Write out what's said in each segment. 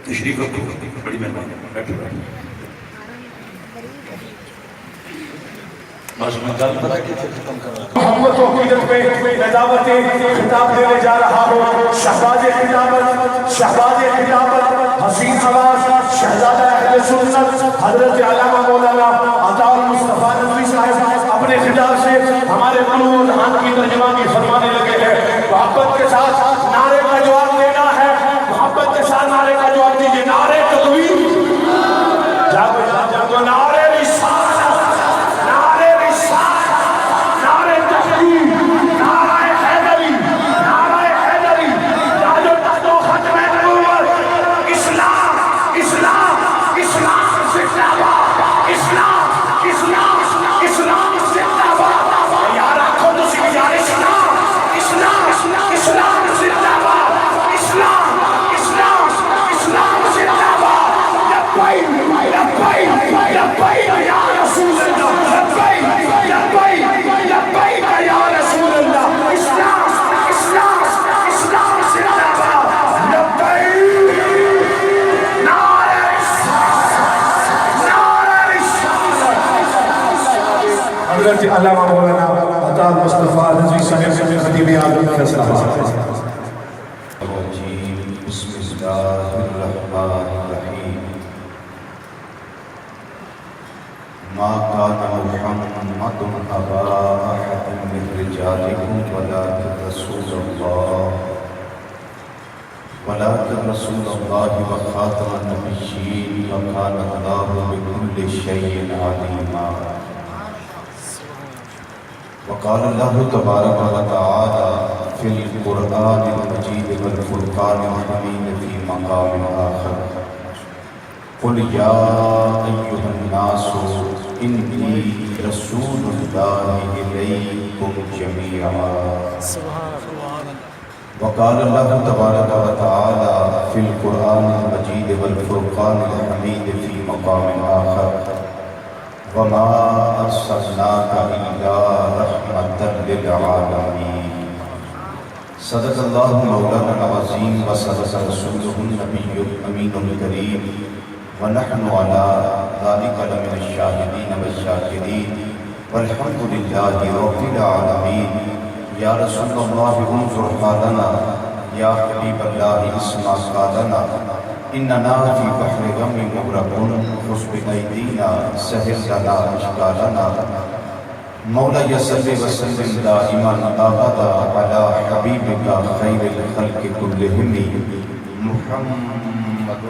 تشریف رکھو، بڑی مہربانی، بیٹھو محمد و عقیدت میں نداوت خطاب دینے جا رہا ہوں۔ شہباز خطابت حسین آواز شہزادہ اہل سنت حضرت علامہ مولانا عطا المصطفیٰ نظوی صاحب اپنے خطاب سے ہمارے قلوب و ذہان کی ترجمانی فرمانے لگے ہیں۔ محبت کے ساتھ نعرے کا جواب دینا ہے، محبت کے ساتھ نعرے کا جواب دیجئے۔ نعرے تکبیر، جاگو نعرے رسالت، نعرے رسالت، نعرے تحقیق، نعرہ حیدری، نعرہ حیدری، تاج و تخت و ختم نبوت، اسلام، اسلام، اسلام زندہ باد، اسلام، اسلام، اسلام زندہ باد۔ یار آنکھوں تو سی جارے اسلام، اسلام، اسلام زندہ باد، اسلام، اسلام، اسلام زندہ باد۔ لبیک، لبیک، لبیک یا رسول اللہ، لبیک، لبیک، لبیک یا رسول اللہ۔ اسلام، اسلام، اسلام زندہ باد۔ لبیک، نعرہ رسالت، نعرہ رسالت۔ حضرت علامہ مولانا عطا المصطفیٰ نظوی صاحب خطیب اعظم فیصلہ آباد۔ بسم اللہ الرحمن الرحیم۔ ما كان محمد أبا أحد من رجالكم ولكن رسول الله وخاتم النبيين وكان الله بكل شيء عليما۔ وقال الله تبارك وتعالى في القرآن المجيد والفرقان الحميد في مقام آخر: قل يا أيها الناس إني رسول الله إليكم جميعا۔ وقال الله تبارك وتعالى في القرآن المجيد والفرقان الحميد في مقام آخر: وما أرسلناك إلا رحمة للعالمين۔ صدق الله مولانا العظيم وصدق رسوله النبي الأمين الكريم، ونحن على ذلك لمن الشاهدين والشاكرين، والحمد لله رب العالمين۔ یا رسول اللہ انظر حالنا، یا حبیب اللہ اسمع قالنا، اننا فی بحر غم مغرق خذ بأیدینا سہل لنا اشکالنا۔ مولا صلی وسلم دائما ابدا علی حبیبک خیر الخلق کلہم محمد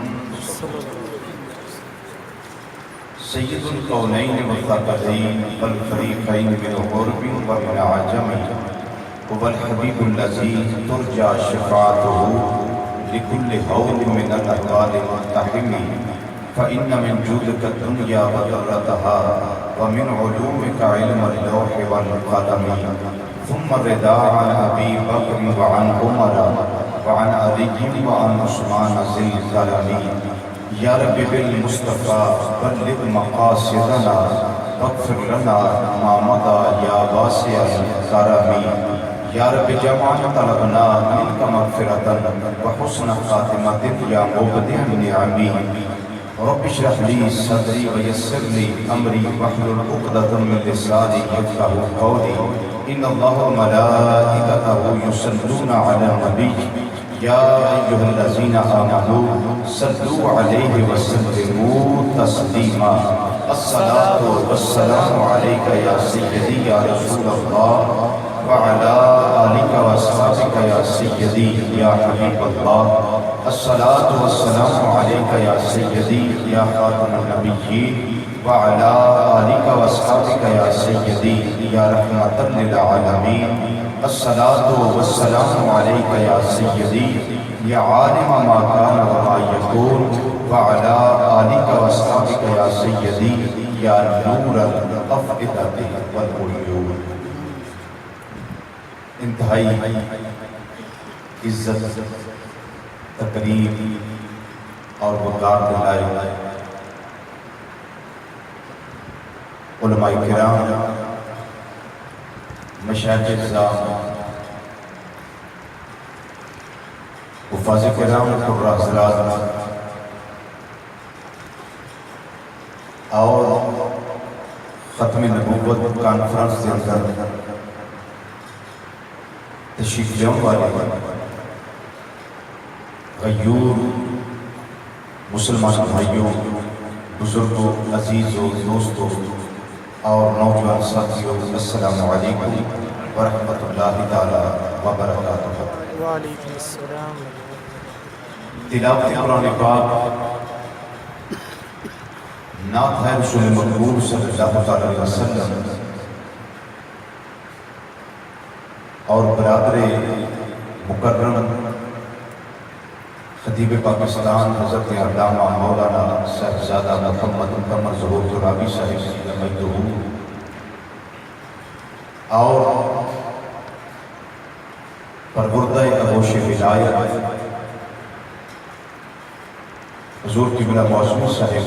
سید الکونین والثقلین والفریقین من غرب ومن عجم، هو الحبیب الذی ترجى شفاعته لكل هول من الأهوال مقتحم، فإن من جودك الدنيا وضرتها ومن علومك علم اللوح والقلم، ثم الرضا عن أبي بكر وعن عمر وعن علي وعن عثمان ذي الكرم۔ یا رب بالمصطفیٰ بلغ مقاصدنا واغفر لنا ما مضى یا واسع الکرم۔ یا رب جمعنا طلبنا منك مغفرة وحسن خاتمة یا مبدع النعم۔ رب اشرح لي صدري ويسر لي أمري واحلل عقدة من لساني يفقهوا قولي۔ إن الله وملائكته يصلون على النبي یا ایھا الذین آمنوا صلوا علیہ وسلموا تسلیما۔ الصلاۃ والسلام علیک یا سیدی یا رسول اللہ وعلی آلک واصحابک یا سیدی یا حبیب اللہ۔ الصلاۃ والسلام علیک یا سیدی یا خاتم النبیین وعلی آلک واصحابک یا سیدی یا رحمۃ للعالمین۔ الصلاۃ والسلام علیک یا سیدی یا عالم ما کان وما یکون وعلى آلك وأصحابك يا سيدي یا نور الافئدہ والعیون۔ انتہائی عزت، تقریب اور وقار دلائے علماء کرام، مشائخ اعظام، حفاظ کرام، قراء حضرات اور ختم نبوت کانفرنس کے اندر تشریف لیاؤں والے غیور مسلمان بھائیوں، بزرگوں، عزیزوں، دوستوں اور نوجوان ساتھیوں، السلام علیکم ورحمۃ اللہ تعالی وبرکاتہ۔ وعلیکم السلام۔ تلاوت قرآن پاک نعت ہے رسول مقبول صلی اللہ علیہ وسلم اور برادر مکرم خطیب پاکستان حضرت علامہ مولانا صاحبزادہ محمد مکمل ظہور ترابی صاحب اور پروردہ ابوش ولایت حضور قبلہ معصوم صاحب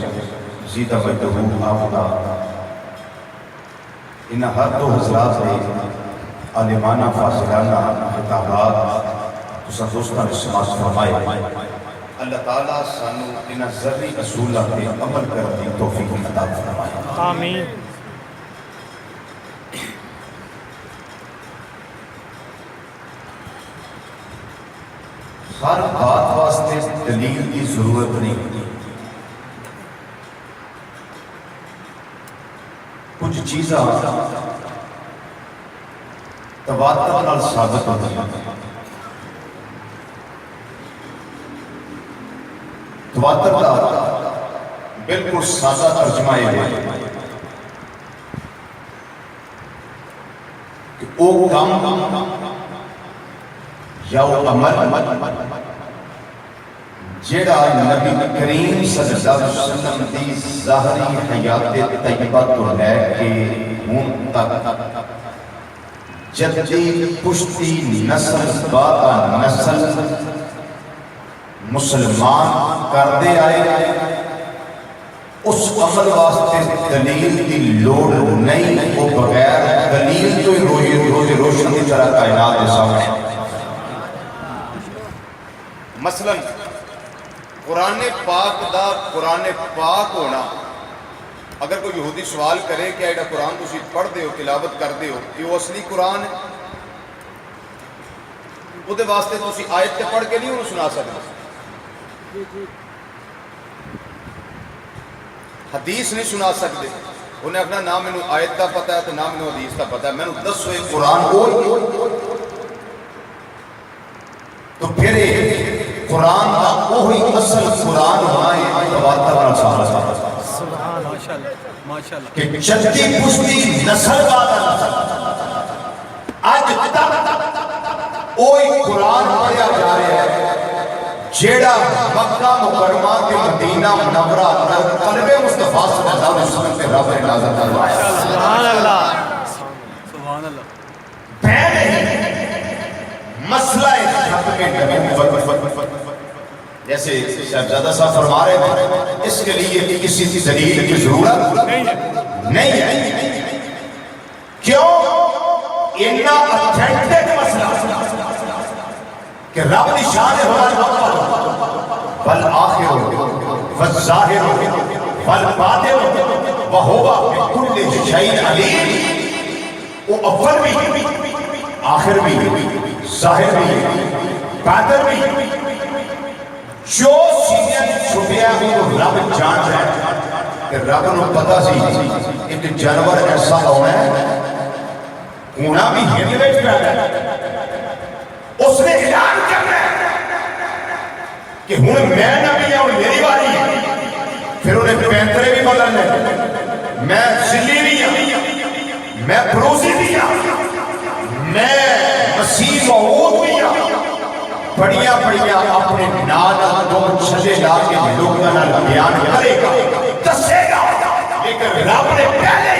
زیدہ مجدہو آمدہ، ان ہر دو حضرات نے عالمانہ فاصلانہ خطابات تسا دوستان سماس فرمائے۔ اللہ تعالیٰ سانو ان ذری اصولہ پہ عمل کرنے توفیق عطا فرمائے۔ آمین۔ ہر بات واسطے دلیل کی ضرورت نہیں ہوتی، کچھ چیزاں تواتر نال ثابت ہوتی ہیں۔ تواتر کا بالکل سادہ ترجمہ یہ ہے کہ او کام یا او عمل جیڑا نبی کریم صلی اللہ علیہ وسلم دی ظاہری حیات طیبہ تو لے کے ہون تک جدی پشتی نسل باقا نسل مسلمان کردے آئے، اس عمل واسطے دلیل کی لوڑ نہیں، وہ بغیر دلیل تو ہی روز روشن کی طرح کائنات کے سامنے۔ مثلا قرآن پاک دا قرآن پاک ہونا، اگر کوئی یہودی سوال کرے کہ ایڈا قرآن تسی پڑھ دے ہو، تلاوت کر دے ہو، یہ وہ اصلی قرآن ہے؟ وہ دے واسطے تسی آیت کے پڑھ کے نہیں انہوں سنا سکتے، حدیث نہیں سنا سکتے۔ انہیں اپنا نام میں آیت کا پتہ ہے تو نام میں حدیث کا پتہ ہے، میں نے 10 ہوئے قرآن کو تو پھر قرآن کا وہی اصل قرآن ہونا ہے تواتر والا سہارا سبحان ماشاءاللہ کہ چچی پشتی نسل بعد نسل آج تک وہی قرآن پڑھا جا رہا ہے جیڑا مکہ مکرمہ کے مدینہ منورہ اندر قلب مصطفیٰ صلی اللہ علیہ وسلم کے رب نے نازل کروایا۔ سبحان اللہ سبحان اللہ۔ پہلے مسئلہ ختم نبوت جیسے صاحبزادہ صاحب فرما رہے تھے، اس کے لیے کسی دلیل کی ضرورت نہیں ہے۔ کیوں؟ اتنا اتھینٹک مسئلہ کہ رب کی شان ہے الاول والآخر والظاہر والباطن وہو بکل شیء علیم۔ وہ اول بھی، آخر بھی، ظاہر بھی، باطن بھی، جو چیزیں چھپیا بھی وہ رب جان ہے کہ رب کو پتا سی ایک جانور ایسا ہونا ہے ہونا بھی ہند میں پیدا ہے، اس نے اعلان کرنا ہے کہ ہوں میں نبی ہوں میری باری ہے، پھر انہیں پینترے بھی بدلنے، میں ذلی بھی ہوں، میں پروزی بھی ہوں، میں مسیح موعود بھی ہوں، بڑیاں بڑیاں اپنے نانا دو چھلے لا کے لوگوں نال بیان کرے گا دسے گا لیکن رب نے پہلے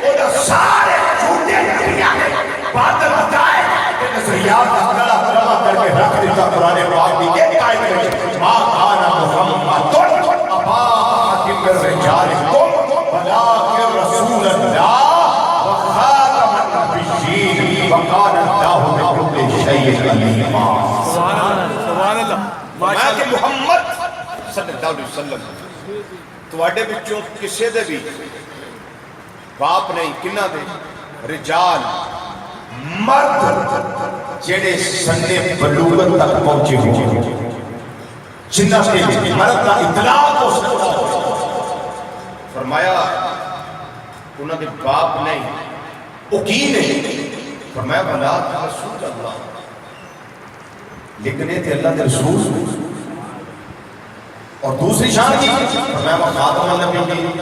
وہ سارے جھوٹے نبیاں نے باطل بتائے کہ نظریات کا کلا کلمہ کر کے رکھ دیتا قرآن پاک کی ایک آیت میں ما کان محمد ابا احد من رجالکم ولکن رسول اللہ وخاتم النبیین وکان اللہ بکل شیء علیما. سبحان اللہ. فرمایا کہ محمد صلی اللہ علیہ وسلم تواڈے وچوں کسے دے بھی باپ نہیں کنہ دے رجال مرد جڑے سنے بلوغت تک پہنچے ہوں جنہ کے مرد کا اطلاق ہو سکتا ہو. فرمایا انہوں نے باپ نہیں وہ کی نہیں. فرمایا بلا رسول اللہ لیکن یہ تھے اللہ کے رسول. اور دوسری شان کی فرمایا وہ خاتم النبیین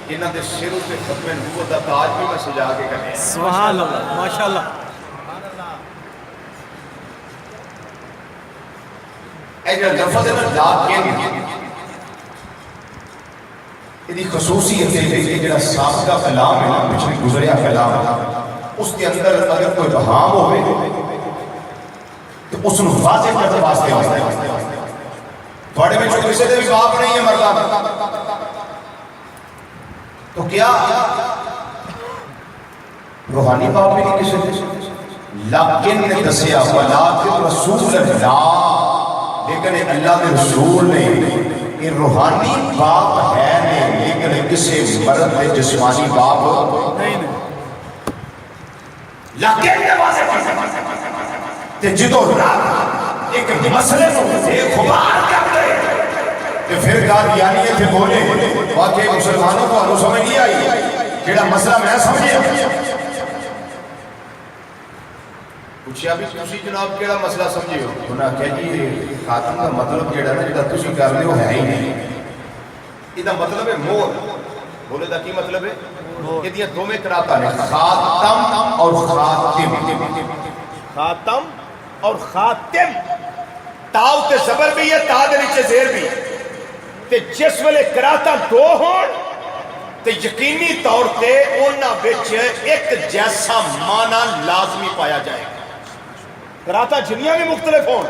انہاں دے سر تے ختم نبوت دا تاج بھی میں سجا کے کرنے. سبحان اللہ. ماشاءاللہ. اے جو لفظ ہے نا لیکن یہ خصوصیت ہے کہ جڑا سابقہ کلام ہے نا پچھلے گزریا کلام ہے اس کے اندر اگر کوئی بہام ہوئے تو اس نے واضح کرنے واسطے ہوتا بڑے میں جو کسی دے بھی باپ نہیں ہے مردہ تو کیا روحانی باپ بھی نہیں کسی دے لیکن نے دسیا ولیکن رسول اللہ لیکن اللہ کے رسول نے یہ روحانی باپ ہے نہیں لیکن کسی مرد میں جسمانی باپ نہیں. لیکن تے جدو رب ایک مسئلے کو ایک خبار کرتے تے پھر قادیانی تھے بولے واقعی مسلمانوں کو انہوں سمجھ نہیں آئی جیڑا مسئلہ میں سمجھے پوچھیا بھی تسی جناب کیڑا مسئلہ سمجھے ہو. انہاں کہا جی خاتم کا مطلب جیڑا نا جیڑا تسی کر رہے ہو ہے ہی نہیں. یہ مطلب ہے مور. بولے دا کی مطلب ہے یہ دیا دو میں کراتا ہے خاتم اور خاتم. خاتم اور خاتم تاؤ تے زبر بھی ہے تا دے نیچے زیر بھی تے جس ویلے کراتا دو ہون تے یقینی طور تے انہاں وچ ایک جیسا معنی لازمی پایا جائے گا. کراتا جنیاں بھی مختلف ہون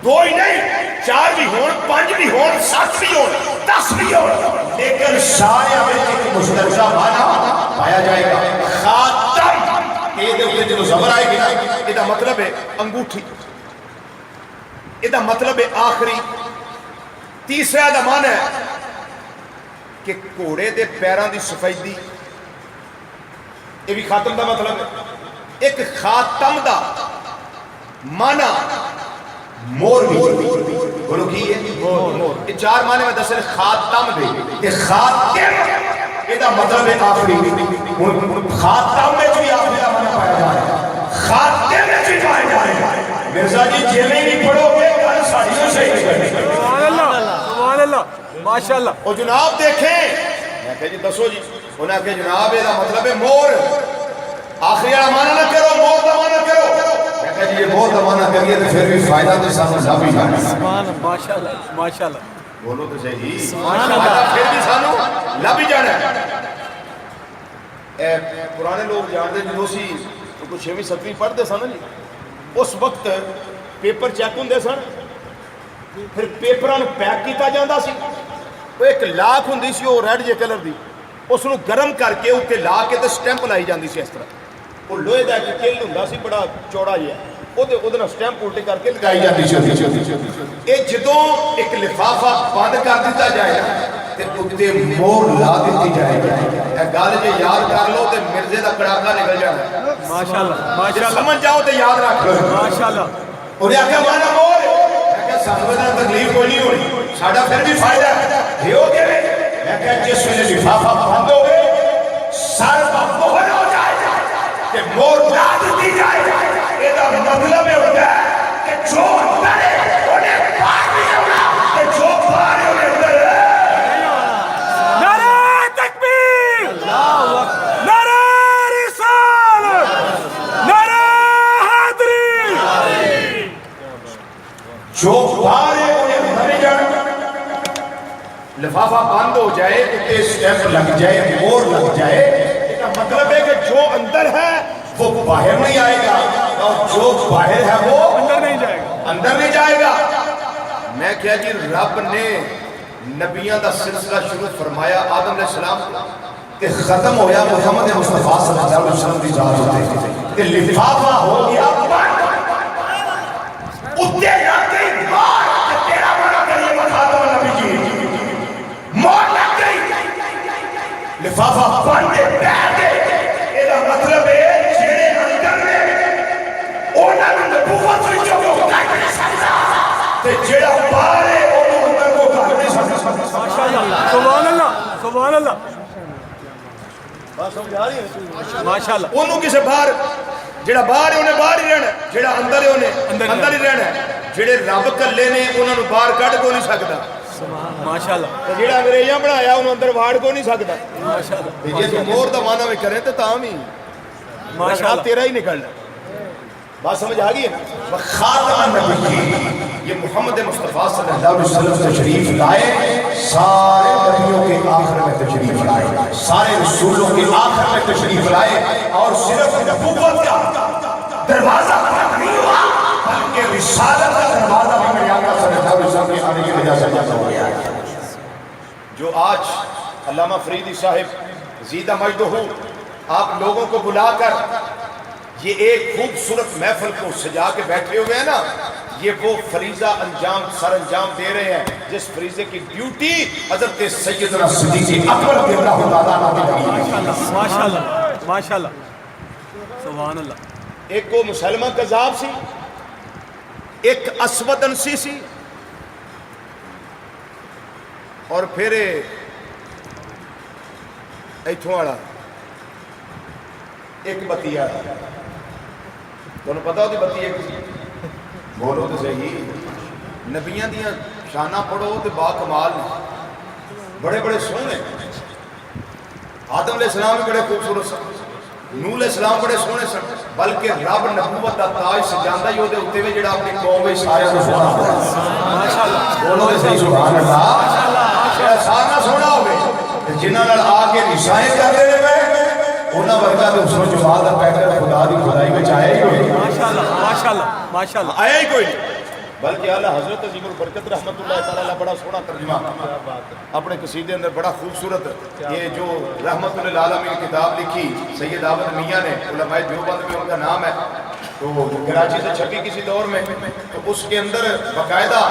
دو ہی نہیں چار بھی ہون پانچ بھی ہون سات بھی ہون 10 بھی ہون لیکن سارے میں ایک مشترکہ معنی پایا جائے گا. خاتم یہ دے اوپر جو زبر آئے گی نا یہ مطلب ہے انگوٹھی. یہ مطلب ہے آخری. تیسرا دا معنی ہے کہ گھوڑے دے پیران دی سفیدی یہ بھی خاتم دا مطلب ہے. ایک خاتم دا معنی مور بھی بولو کی ہے مور. یہ چار معنی میں دس رہے خاتم دے یہ خاتم یہ مطلب ہے آخری. خاتم میں بھی آخری دا معنی پایا جا رہا ہے خاتم میں بھی پایا جا رہا ہے. مرزا جی جیلیں نہیں پڑھو گے کل ساڑیوں سے ہی کرنے. سبحان اللہ. سبحان اللہ. ماشاءاللہ. اور جناب دیکھیں میں کہا جی دسو جی انہوں نے کہا جناب یہ مطلب ہے مور. آخری والا معنی نہ کرو مور دا معنی کرو. میں کہا جی یہ مور دا معنی کریے تو پھر بھی فائدہ تو سانو لب ہی جانا. سبحان اللہ. ماشاءاللہ. ماشاءاللہ. بولو تو صحیح. سبحان اللہ. پھر بھی سانو لب ہی جانا. پرانے لوگ جانتے جنہوں سی کچھ 6ویں 7ویں پڑھتے سن جی اس وقت پیپر چیک ہوندے سن پھر پیپراں پیک کیتا جاندا سی. وہ ایک لاکھ ہوندی سی وہ ریڈ جے کلر دی اس نو گرم کر کے اوتے لا کے تے سٹیمپ لائی جاندی سی. اس طرح وہ لوہے دا ایک کل ہوندا سی بڑا چوڑا جہا وہ سٹیمپ الٹے کر کے لگائی جاندی سی. یہ جدوں ایک لفافہ بند کر دیتا جائے تے اوتے مور لا دیتی جائے گا. گل جے یاد کر لو تے مرزے دا کڑاکا نکل جانا. ماشاءاللہ. ماشاءاللہ. سمجھ جاؤ تے یاد رکھ لو. ماشاءاللہ. اور یہ کیا مانا مور میں کہا سانو دا تکلیف کوئی نہیں ہونی ساڈا پھر بھی فائدہ ہے ہو گئے. میں کہا جس ویلے لفافہ بند ہو گئے سر مہر ہو جائے کہ مور لا دیتی جائے. یہ مطلب ہوتا ہے کہ جو اندر ہے انہیں باہر نہیں ہونا کہ جو باہر ہے انہیں اندر ہے. نعرہ تکبیر. نعرہ رسالت. نعرہ حیدری. لفافہ بند ہو جائے اتنے اسٹیمپ لگ جائے مور لگ جائے اس کا مطلب ہے کہ جو اندر ہے وہ باہر نہیں آئے گا اور جو باہر ہے وہ اندر نہیں جائے گا. اندر نہیں جائے گا. میں کیا جی رب نے نبیوں کا سلسلہ شروع فرمایا آدم علیہ السلام کہ ختم ہویا محمد مصطفیٰ صلی اللہ علیہ وسلم کی ذات ہوتے کہ لفافہ ہو گیا اتنے لگ گئی مار کہ تیرا بنا کریے خاتم نبی جی مار لگ گئی لفافہ بندے پیر دے یہ مطلب ہے جیڑے اندر میں اونا نبوت وچوں کو کٹ نہیں سکتا تے جیڑا باہر ہے انہوں اندر کو کٹ نہیں سکتا. ماشاءاللہ سبحان اللہ سبحان اللہ ماشاءاللہ. انہوں کسے باہر جیڑا باہر ہے انہیں باہر ہی رہنا جیڑا اندر ہے انہیں اندر ہی رہنا جیڑے رب کلے نے انہوں نے باہر کٹ کو نہیں سکتا ماشاءاللہ جیڑا انگریزیاں بنایا انہوں اندر واڑ کو نہیں سکتا. ماشاءاللہ یہ تو مور دا معنی میں کریں تو تام ہی ماشاءاللہ تیرا ہی نکلنا. بات سمجھ آ گئی ہے. خاتم النبی یہ محمد مصطفیٰ صلی اللہ علیہ وسلم تشریف لائے سارے نبیوں کے آخر میں تشریف لائے سارے رسولوں کے آخر میں تشریف لائے اور صرف نبوت کا دروازہ نہیں ہوا بلکہ رسالت کا دروازہ بھی میرے آقا صلی اللہ علیہ وسلم کے آنے کی وجہ سے بند ہو گیا. جو آج علامہ فریدی صاحب زیدہ مجدہ آپ لوگوں کو بلا کر یہ ایک خوبصورت محفل کو سجا کے بیٹھے ہوئے ہیں نا یہ وہ فریضہ سر انجام دے رہے ہیں جس فریضے کی ڈیوٹی حضرت سیدنا صدیق اکبر رضی اللہ تعالیٰ عنہ نے کی. ماشاءاللہ ماشاءاللہ سبحان اللہ. ایک کو مسلمہ کذاب سی ایک اسود انسی سی اور پھر ایتھوں والا ایک بتیا تمہیں پتا ہوتی بتی ایک بولو تو صحیح نبیاں دیاں شانہ پڑھو تو با کمال بڑے بڑے سونے آدم علیہ السلام بھی بڑے خوبصورت سن نوح علیہ السلام بڑے سونے سن بلکہ رب نبوت دا تاج سجاندہ ہی ہوتے ہوتے ہوئے جڑا اپنی قوم میں سارے کو سونا ہوتا ہے. ماشاءاللہ بولو تو صحیح سبحان اللہ. سارا سونا ہوئے جنہاں نال آگے نشائیں کر رہے ہیں انہاں ورگا تو اس میں جماعت دا پیکر خدا دی خدائی میں آیا ہی کوئی ماشاءاللہ ماشاءاللہ ماشاءاللہ آیا ہی کوئی نہیں. بلکہ اعلیٰ حضرت عظیم البرکت رحمت اللہ تعالیٰ بڑا سونا ترجمہ اپنے قصیدے اندر بڑا خوبصورت یہ جو رحمت للعالمین کتاب لکھی سید عابد میاں نے علماء دیوبند میں ان کا نام ہے تو کراچی سے چھپی کسی دور میں تو اس کے اندر باقاعدہ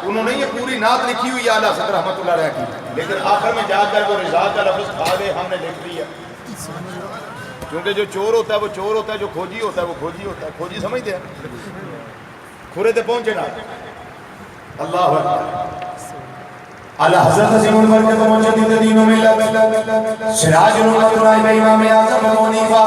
انہوں نے یہ پوری نعت لکھی ہوئی اعلیٰ حضرت رحمت اللہ علیہ کی لیکن آخر میں جا کر وہ رضا کا لفظ کھا گئے ہم نے لکھ دیا کیونکہ جو چور ہوتا ہے وہ چور ہوتا ہے جو کھوجی ہوتا ہے وہ کھوجی ہوتا ہے کھوجی سمجھتے ہیں کھرے تے پہنچے نا اللہ اکبر اعلیٰ حضرت عظیم البرکت مجدد دین و ملت سراج الامام امام اعظم ابو حنیفہ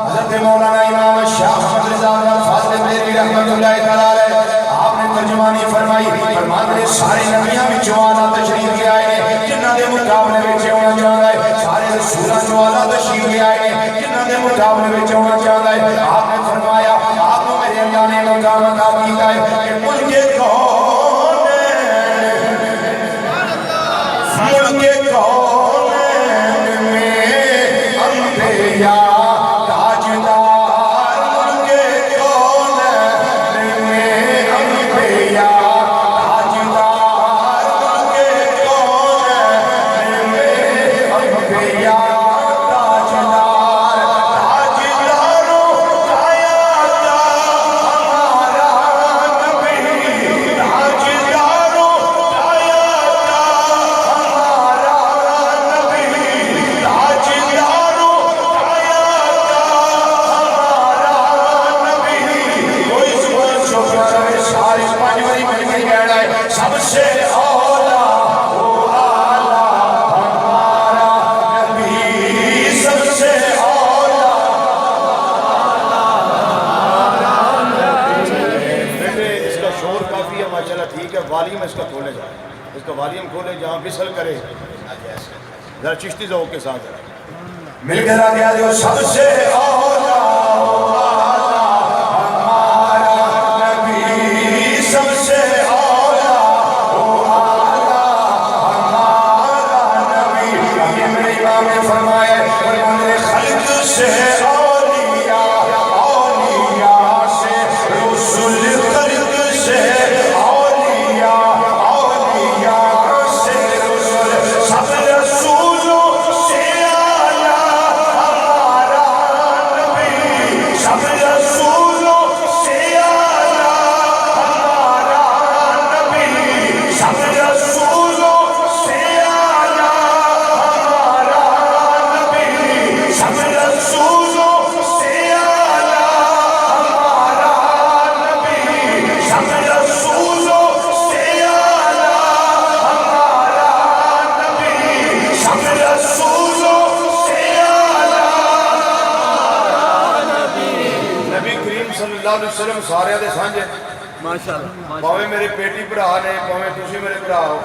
حضرت مولانا امام شاہ احمد رضا فاضل بریلوی رحمۃ اللہ تعالی علیہ آپ نے ترجمانی فرمائی فرماتے ہیں سارے نبیاں وچوں آلہ تشریف لے آئے ہیں جنہاں دے مقابلے وچ ہونا چاہتا ہے سارے رسولاں جو آلہ تشریف لے آئے ہیں جنہاں دے مقابلے وچ ہونا چاہتا ہے آپ نے فرمایا آپ کو میرے اللہ نے مقام عطا کیا ہے کہ ملک کون ملک کون میں انبیاء تاجدار ملک کون میں انبیاء تاجدار ملک کون میں انبیاء تاجدار تاجداروں آیا ہمارا نبی تاجداروں آیا سب سے اولا وہ آلہ ہمارا نبی سب سے اولا بیٹے اس کا شور کافی ہے ماشاءاللہ ٹھیک ہے والیوم اس کا کھولے جائے اس کا والیوم کھولے جہاں بسل کرے ذرا چشتی ذوق کے ساتھ مل کر آ گیا جو سب سے اولا وہ آلہ ہمارا نبی سب سے اولا وہ آلہ ہمارا کرام نے فرمایا فرمانے خلق سے اولیاء اولیاء سے رسول خلق سے اولیاء اولیاء سے رسول سب رسولوں سے اعلیٰ ہمارا نبی سب رسولوں سے اعلیٰ ہمارا نبی سب رسولوں سے اعلیٰ ہمارا نبی سب رسولوں سے اعلیٰ ہمارا نبی سب رسولوں سے اعلیٰ ہمارا نبی سب رسولوں سے اعلیٰ نبی کریم صلی اللہ علیہ وسلم سارے دے سانجے ماشاءاللہ پاویں میرے بیٹی بھرا نے پاویں تسی میرے بھرا ہو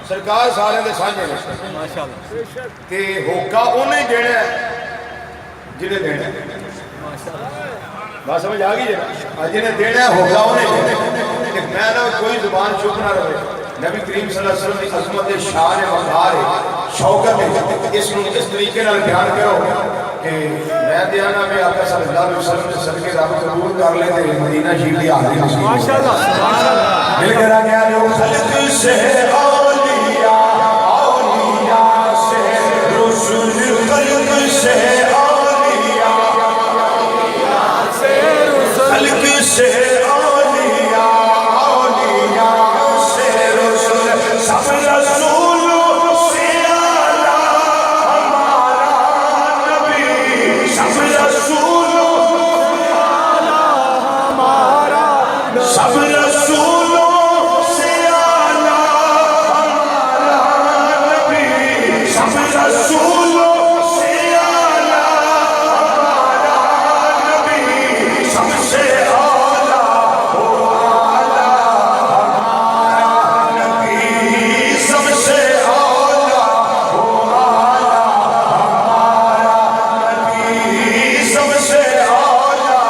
سرکار سارے دے سانجے نے ماشاءاللہ تے ہوکا انہیں دینا ہے جنہیں دینا ہے بات سمجھ آ گئی ہے جنہیں دینا ہے ہوکا انہیں دینا ہے کہ میں نہ کوئی زبان چپ نہ رہے نبی کریم صلی اللہ علیہ وسلم کی عظمت شان وقار ہے شوکت ہے اس طریقے نال بیان کرو کہ میں دیانا میں آقا صلی اللہ علیہ وسلم سے صدقے رب قبول کر لیں تے مدینہ شریف دی حاضری نصیب ماشاءاللہ ماشاءاللہ مل کر آ گیا جو خلق سے اولیاء اولیاء سے رسول خلق سے اولیاء خلق سے اولیاء اولیاء سے رسول سب رسولوں سے اعلیٰ ہمارا نبی سب رسولوں سب رسولوں سے اعلیٰ ہمارا نبی سب رسولوں سے اعلیٰ ہمارا نبی سب سے اعلیٰ ہو اعلیٰ ہمارا نبی سب سے اعلیٰ ہو اعلیٰ ہمارا نبی سب سے اعلیٰ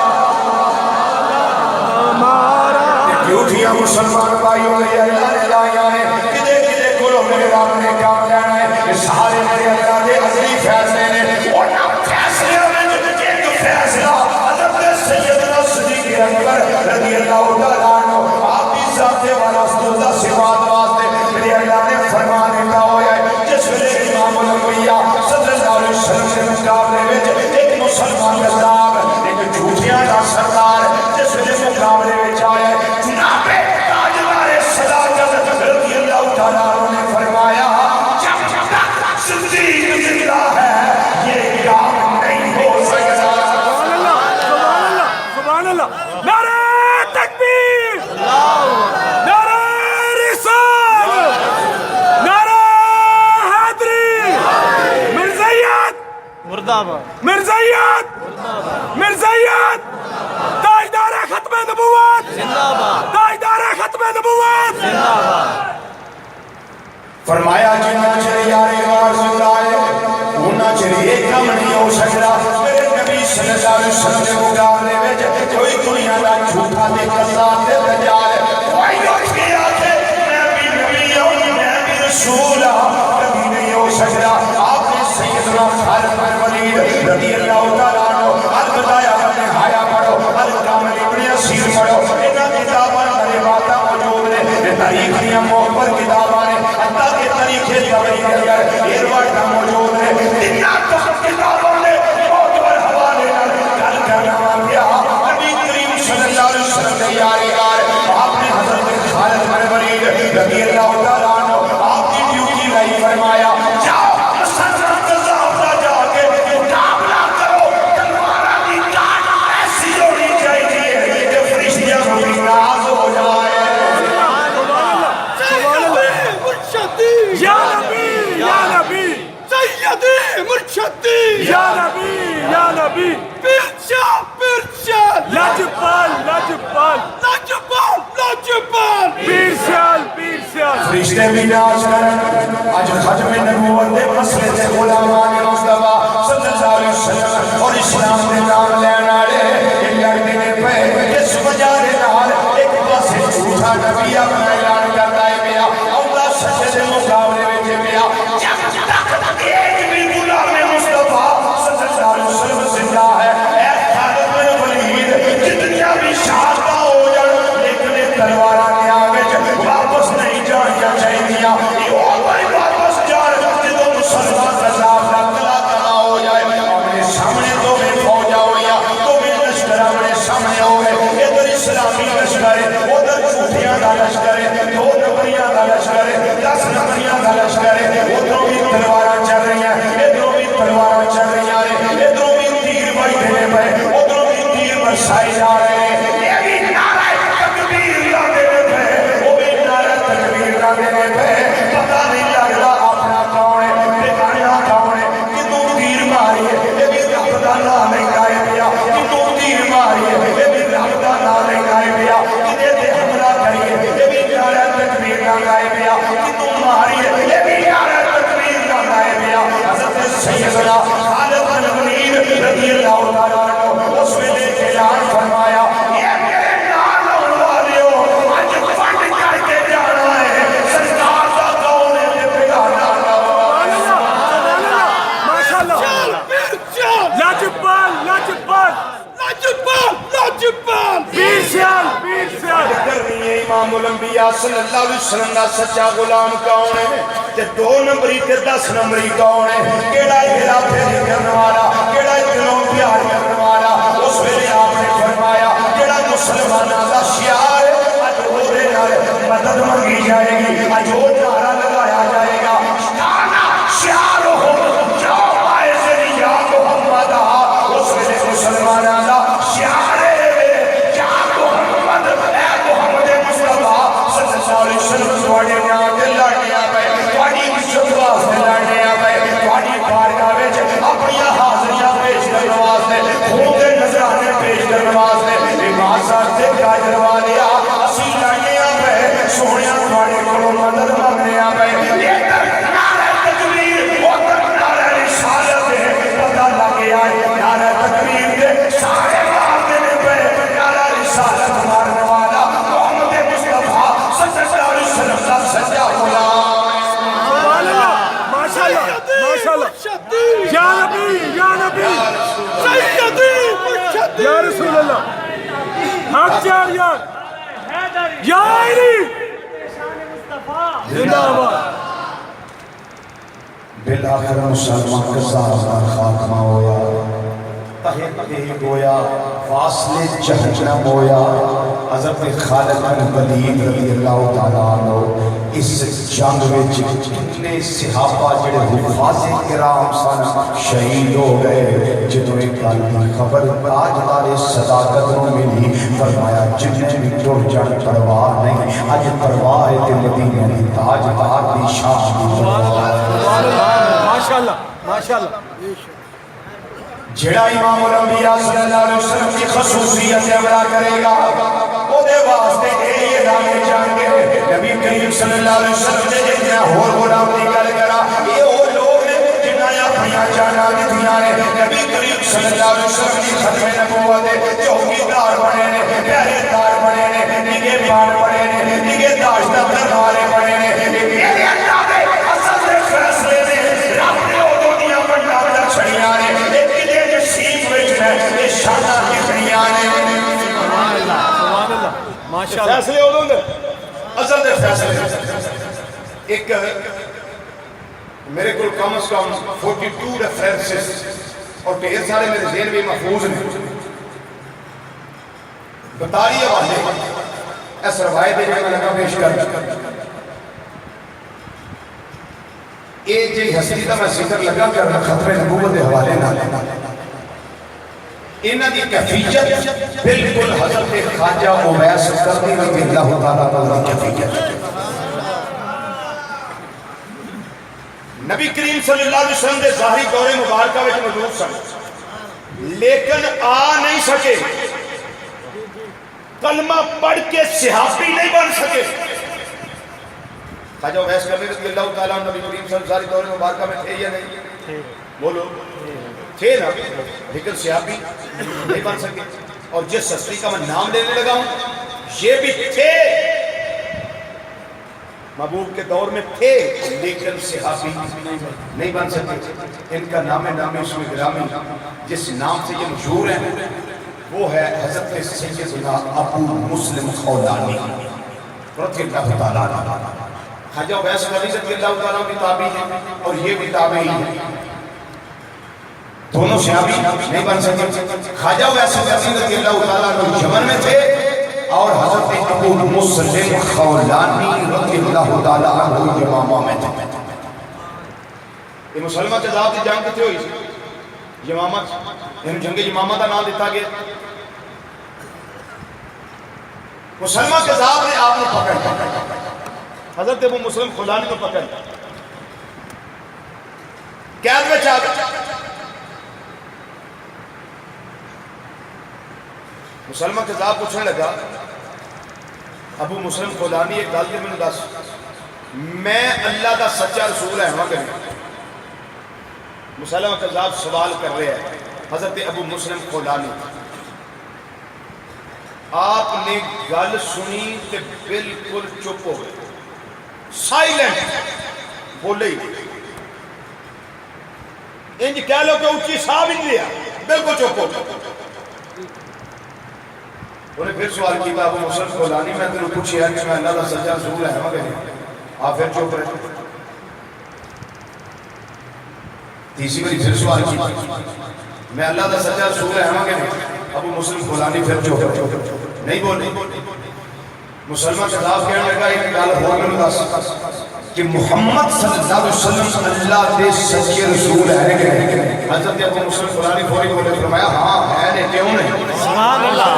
جھوٹیاں مسلمان بھائیوں نے اللہ نے لایا ہے کدے کدے کلو میرے رب نے کیا کہنا ہے کہ سارے میرے اللہ دے عزیز فیصلے نے اور نہ فیصلے میں ایک فیصلہ حضرت سیدنا صدیق اکبر رضی اللہ تعالیٰ عنہ آپ کی ذات والا استوزہ صفات واسطے میرے اللہ نے فرمان دیتا ہوا ہے جس ویلے امام الانبیاء صلی اللہ علیہ وسلم کے مقابلے میں ایک مسلمان کذاب ایک جھوٹیاں کا سردار جس ویلے مقابلے میں آیا جناب تاجدار صداقت رضی اللہ تعالیٰ عنہ نے فرمایا جب تک صدیق زندہ ہے یہ کام نہیں ہو سکتا سبحان اللہ سبحان اللہ نعرہ تکبیر نعرہ رسالت نعرہ حیدری مرزائیت مرزائیت مرزائیت تاجدار ختم نبوت تاجدار ختم نبوت فرمایا جنہ چلی یاری غار زندہ ہے انہ چلی ایک کم نہیں ہو سکتا میرے نبی صلی اللہ علیہ وسلم کے مقابلے میں کوئی دنیا کا جھوٹا دے قصاب دے دجال کوئی اٹھ کے آکے میں بھی نبی ہوں میں بھی رسول ہوں کبھی نہیں ہو سکتا آپ نے سیدنا خالد بن ولید رضی اللہ تعالیٰ عنہ البدایہ اپنے حیاء پڑھو الکامل ابن اسیر پڑھو انہاں کتاباں میرے باتاں موجود نے تاریخ دیا محبت کتاباں نے حتیٰ کہ تاریخ طبری کے اندر ایرواٹا موجود ہے اتنا تک کتابوں نے موجود حوالے کل کرنا گیا نبی کریم صلی اللہ علیہ وسلم تیاری آئے آپ نے حضرت خالد بن ولید رضی اللہ تعالیٰ عنہ آپ کی ڈیوٹی نہیں فرمایا جاؤ مسلمان قذاب کا جا کے مقابلہ کرو تلوارہ کی کاٹ ایسی ہونی چاہیے کہ فرشتیاں کو بھی راز ہو جائے یا نبی یا نبی سیدی مرشدی یا نبی یا نبی پیرشاہ پیرشاہ لاجپال لاجپال لاجپال لاجپال پیرشاہ پیرشاہ فرشتے بھی ناز کرن آج ختم نبوت دے مسئلے سے غلامان مصطفیٰ صلی اللہ علیہ وسلم اور اسلام نے نام لینا لے ان لڑنے نے پہ اس وجہ دے نال ایک پاسے جھوٹا نبی اپنا اعلان کرتا ہے بیا اللہ سچے سے مقابلے میں جے بیا جب تک ایک بھی گناہ سیدنا خالد بن ولید رضی اللہ تعالیٰ عنہ اس ویلے اعلان فرمایا یہ میرے نال ہونے والے ہو اج فنڈ کر کے جانا ہے سرکار دا قول ہے بگاڑنا کرنی ہے امام الانبیاء صلی اللہ علیہ وسلم دا سچا غلام کون ہے تے 2 نمبری تے 10 نمبری کون ہے کیڑا ہیرا پھیری کرنے والا کیڑا دلوں پیار کرنے والا اس ویلے آپ نے فرمایا کیڑا مسلماناں دا شعار ہے اج اودے نال مدد منگی جائے گی اج او نعرہ لگایا جائے گا کانا شعار ہو جو آئے سے یا محمد اس ویلے مسلماناں دا شعار ہے یا محمد اے محمد مصطفیٰ صلی اللہ علیہ وسلم تواڈے نام تے لڑنے آوے تواڈی عزت واسطے لڑنے آوے تواڈی بارگاہ وچ اپنی حاضریاں پیش کرنے واسطے خون دے نذرانے پیش کرنے واسطے امام صاحب تے کاجر والیا اسی لڑنے آوے سونیا تواڈے کولوں مدد منگنے آوے ادھر نعرہ تکبیر ادھر نعرہ رسالت ہے پتہ لگ گیا نعرہ تکبیر دے سارے مارنے نے پہ نعرہ رسالت مارنے والا محمد مصطفیٰ صلی اللہ علیہ وسلم کا سچا غلام یا نبی یا نبی سیدی یا رسول اللہ حق جاریہ یا علی زندہ آباد بالآخر مسلمان کا سارا خاتمہ ہویا تحقیق ہویا فاصلے جہنم ہویا حضرت خالد بن ولید رضی اللہ تعالیٰ عنہ اس جنگ میں جتنے صحابہ جڑے حفاظ کرام سن شہید ہو گئے جدوں ایک گل دی خبر تاجدار صداقت نوں ملی فرمایا جنہیں بھی ٹر جان پرواہ نہیں اج پرواہ ہے تے مدینے دی تاجدار دی شان دی ماشاءاللہ ماشاءاللہ جڑا امام الانبیاء صلی اللہ علیہ وسلم کی خصوصیت عملہ کرے گا وہ دے واسطے یہ اعلان جان کے نبی کریم صلی اللہ علیہ وسلم نے اتنا اور غلام کی گل کرا یہ وہ لوگ نے جنہیں اپنی جانا دیا نے نبی کریم صلی اللہ علیہ وسلم کی ختم نبوت چوکیدار بنے نے پہرے دار بنے نے نگے بان بنے نے نگے داشتہ دربارے بنے نے میرے اللہ دے اصل دے فیصلے نے رب نے وہ دنیا پر نابدہ چھڑیاں نے شانہ کتنی آنے فیصلے ہوگوں گے اصل دے فیصلے ایک میرے کو کم از کم 42 ریفرنسز اور ڈھیر سارے میرے ذہن بھی محفوظ ہیں بطاری حوالے اس روایت ہے جو میں لگا پیش کر ایک جی حسنی کا میں ذکر لگا کر ختم نبوت حوالے نہ انہاں دی کیفیت بالکل حضرت خواجہ اویس کرنی رضی اللہ تعالیٰ کی کیفیت نبی کریم صلی اللہ علیہ وسلم دے ظاہری دور مبارکہ وچ موجود سن لیکن آ نہیں سکے کلمہ پڑھ کے صحابی نہیں بن سکے خواجہ اویس کرنی رضی اللہ تعالیٰ نبی کریم صلی اللہ علیہ وسلم دور مبارکہ میں تھے یا نہیں بولو تھے نا لیکن صحابی نہیں بن سکے اور جس ہستی کا میں نام لینے لگا ہوں یہ بھی تھے محبوب کے دور میں تھے لیکن صحابی نہیں بن سکے ان کا نام اسم گرامی جس نام سے یہ مشہور ہیں وہ ہے حضرت سیدنا ابو مسلم خولانی رضی اللہ تعالیٰ عنہ خواجہ اویس کرنی رضی اللہ تعالیٰ کی تابعی ہیں اور یہ بھی تابعی ہیں دونوں صحابی نہیں بن سکے خواجہ اویس کرنی رضی اللہ تعالیٰ عنہ یمن میں تھے اور حضرت ابو مسلم خولانی رضی اللہ تعالیٰ عنہ یمامہ میں تھے یہ مسلمہ کے ذات کی جنگ کتے ہوئی یمامہ یعنی جنگ یمامہ کا نام دیتا گیا مسلمہ کے ذات نے آپ نے پکڑ حضرت ابو مسلم خولانی کو پکڑ قید میں چاہ مسلمہ کے ذات پوچھنے لگا ابو مسلم خولانی ایک گل میں نے دس میں اللہ کا سچا رسول ہے وہاں کریں مسلمہ کذاب سوال کر رہے ہیں حضرت ابو مسلم خولانی آپ نے گل سنی تے بالکل چپ ہو گئے سائلنٹ بولے ہی انج کہہ لو کہ اونچی سا بھی نہیں لیا بالکل چپ ہو گئے انہیں پھر سوال کیا ابو مسلم خولانی میں تمہیں پوچھیا کہ میں اللہ کا سچا رسول ہے مگر آپ پھر چپ رہے تیسری باری پھر سوال کی میں اللہ کا سچا رسول ہے مگر ابو مسلم خولانی پھر چپ رہے نہیں بولے مسلمان خلاف کہنے لگا ایک گل ہو میں دس کہ محمد صلی اللہ علیہ وسلم اللہ دے سچے رسول ہے کہ حضرت ابو مسلم خولانی فوری بولے فرمایا ہاں ہے نے کیوں نہیں سبحان اللہ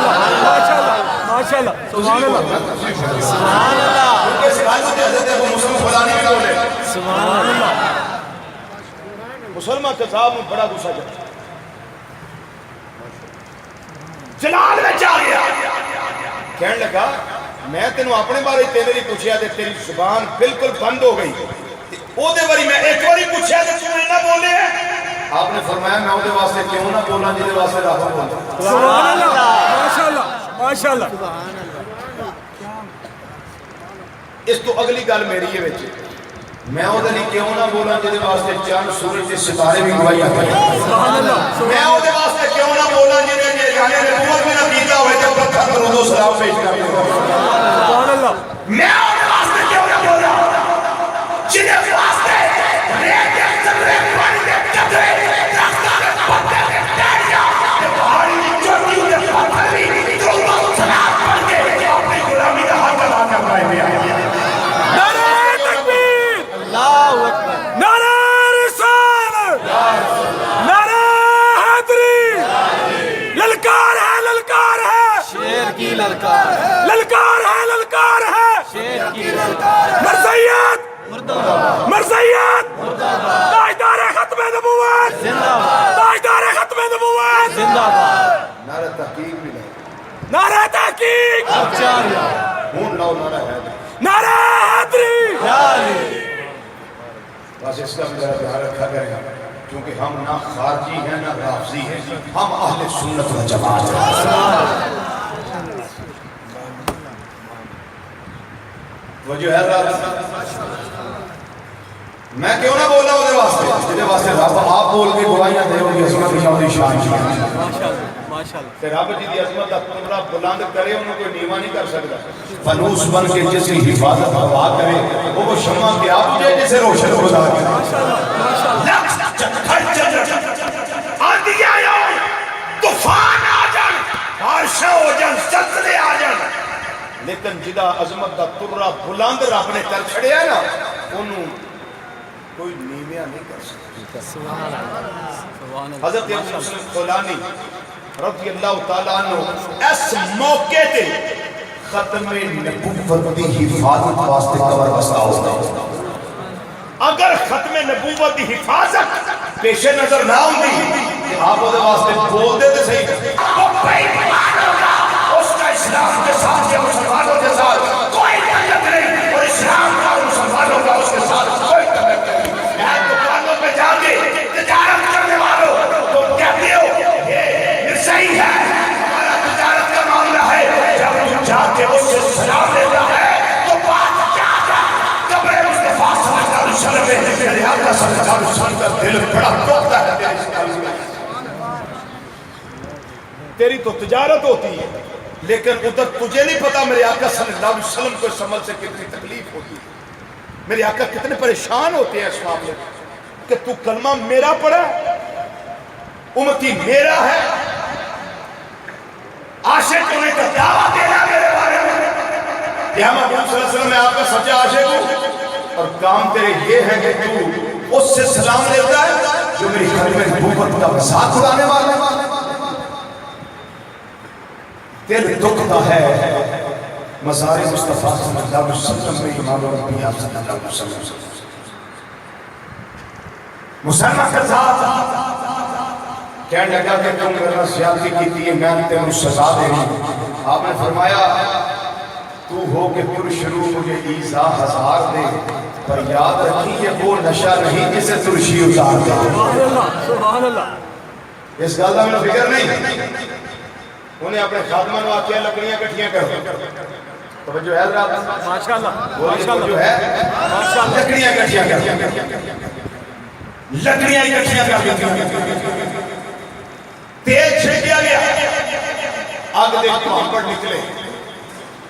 ماشاءاللہ سبحان اللہ سبحان اللہ ان کے سوال سے حضرت ابو مسلم خولانی بھی بولے سبحان اللہ مسلمان خلاف میں بڑا غصہ جلال میں جا گیا کہنے لگا میں تینوں اپنے بارے تیرے پوچھیا تے تیری زبان بالکل بند ہو گئی او دے باری میں ایک باری پوچھیا تے تو نہ بولے آپ نے فرمایا میں او دے واسطے کیوں نہ بولاں جے دے واسطے رب بولدا سبحان اللہ ماشاءاللہ ماشاءاللہ اس تو اگلی گل میری ہے وچ میں او دے لیے کیوں نہ بولاں جے دے واسطے چاند سورج تے ستارے بھی گواہی دے سبحان اللہ میں او دے واسطے کیوں نہ بولاں جے دے یعنی نبوت میں نہ کیتا ہوئے تے پتھر درود و سلام پیش کر سبحان اللہ میں او دے واسطے کیوں نہ بولا جے دے واسطے ریت دے سرے پانی دے قطرے درختاں دے پتے دے ڈاڑیاں تے پہاڑی چوٹیوں دے پتھر بھی درود و سلام پڑھ کے اپنی غلامی دا حق ادا کر رہے ہیں نعرہ تکبیر اللہ اکبر نعرہ رسالت نعرہ حیدری للکار ہے شیر کی للکار ہے للکار ہے شیر کی للکار ہے مرثیت مرثیت تاجدار ختم نبوت زندہ باد تاجدار ختم نبوت زندہ باد نعرہ تحقیق بھی نہیں نعرہ تحقیق اچھا ہون لاؤ نعرہ ہے نعرہ حیدری بس اس کا بھی ذرا دھیان رکھا کرے گا کیونکہ ہم نہ خارجی ہیں نہ رافضی ہیں ہم اہل سنت و جماعت ہیں وجہ ہے رب میں کیوں نہ بولا وہ دے واسطے جدے واسطے رب آپ بول کے گواہیاں دے ہوگی عظمت کی شان کی ماشاءاللہ کہ رب جی دی عظمت کا کمرہ بلند کرے انہوں کوئی نیواں نہیں کر سکتا فنوس بن کے جس کی حفاظت ہوا کرے وہ شمع کے آپ جے جسے روشن گزار کرے آندھی آئے طوفان آ جان بارشاں ہو جان زلزلے آ جان لیکن جدا عظمت دا ترا بلند رب نے کر چھڑیا نا انہوں کوئی نیویاں نہیں کر سکتا حضرت ابو مسلم خولانی رضی اللہ تعالیٰ عنہ اس موقع تے ختم نبوت دی حفاظت واسطے قبر بستا ہوتا اگر ختم نبوت دی حفاظت پیش نظر نہ ہوندی آپ وہ واسطے بول دے تے صحیح وہ بے ایمان ہوگا اس کا اسلام کے ساتھ یا مسلمانوں کے ساتھ کوئی تعلق نہیں اور اسلام کا مسلمانوں کا اس کے ساتھ کوئی تعلق نہیں دکانوں پہ جا کے تجارت کرنے والوں تم کہتے ہو یہ صحیح ہے ہمارا تجارت کا معاملہ ہے جب تم جا کے اس سے سلام لیتا ہے تو بات کیا ہے قبر مصطفیٰ صلی اللہ علیہ وسلم میں میرے آقا صلی اللہ علیہ وسلم کا دل بڑا ٹوکتا ہے تیری سلام میں تیری تو تجارت ہوتی ہے لیکن ادھر تجھے نہیں پتا میرے آقا صلی اللہ علیہ وسلم کو اس عمل سے کتنی تکلیف ہوتی ہے میرے آقا کتنے پریشان ہوتے ہیں اس معاملے کہ تو کلمہ میرا پڑھا امتی میرا ہے عاشق ہونے کا دعویٰ دینا میرے بارے میں کہ ہم صلی اللہ علیہ وسلم میں آپ کا سچا عاشق ہوں اور کام تیرے یہ ہے کہ تو اس سے سلام لیتا ہے جو میری ختم نبوت کا مذاق اڑانے والا ہے دل دکھتا ہے مزار مصطفیٰ صلی اللہ علیہ وسلم میں امام الانبیاء صلی اللہ علیہ وسلم مسلمان کا ذات کہنے لگا کہ تم میرا زیادتی کی تھی میں نے تمہیں سزا دے آپ نے فرمایا تو ہو کہ پر شروع مجھے ایزا ہزار دے پر یاد رکھیے وہ نشہ نہیں جسے ترشی اتار دے. سبحان اللہ سبحان اللہ. اس گل کا میں فکر نہیں. انہیں اپنے خادمہ نے آکھیا لکڑیاں کٹھیاں کرو. توجہ ہے حضرات؟ ماشاءاللہ بولیے توجہ ہے؟ ماشاءاللہ. لکڑیاں کٹھیاں کرو. لکڑیاں اکٹھیاں کر دی. تیل چھڑکیا گیا. آگ دے پہاڑ نکلے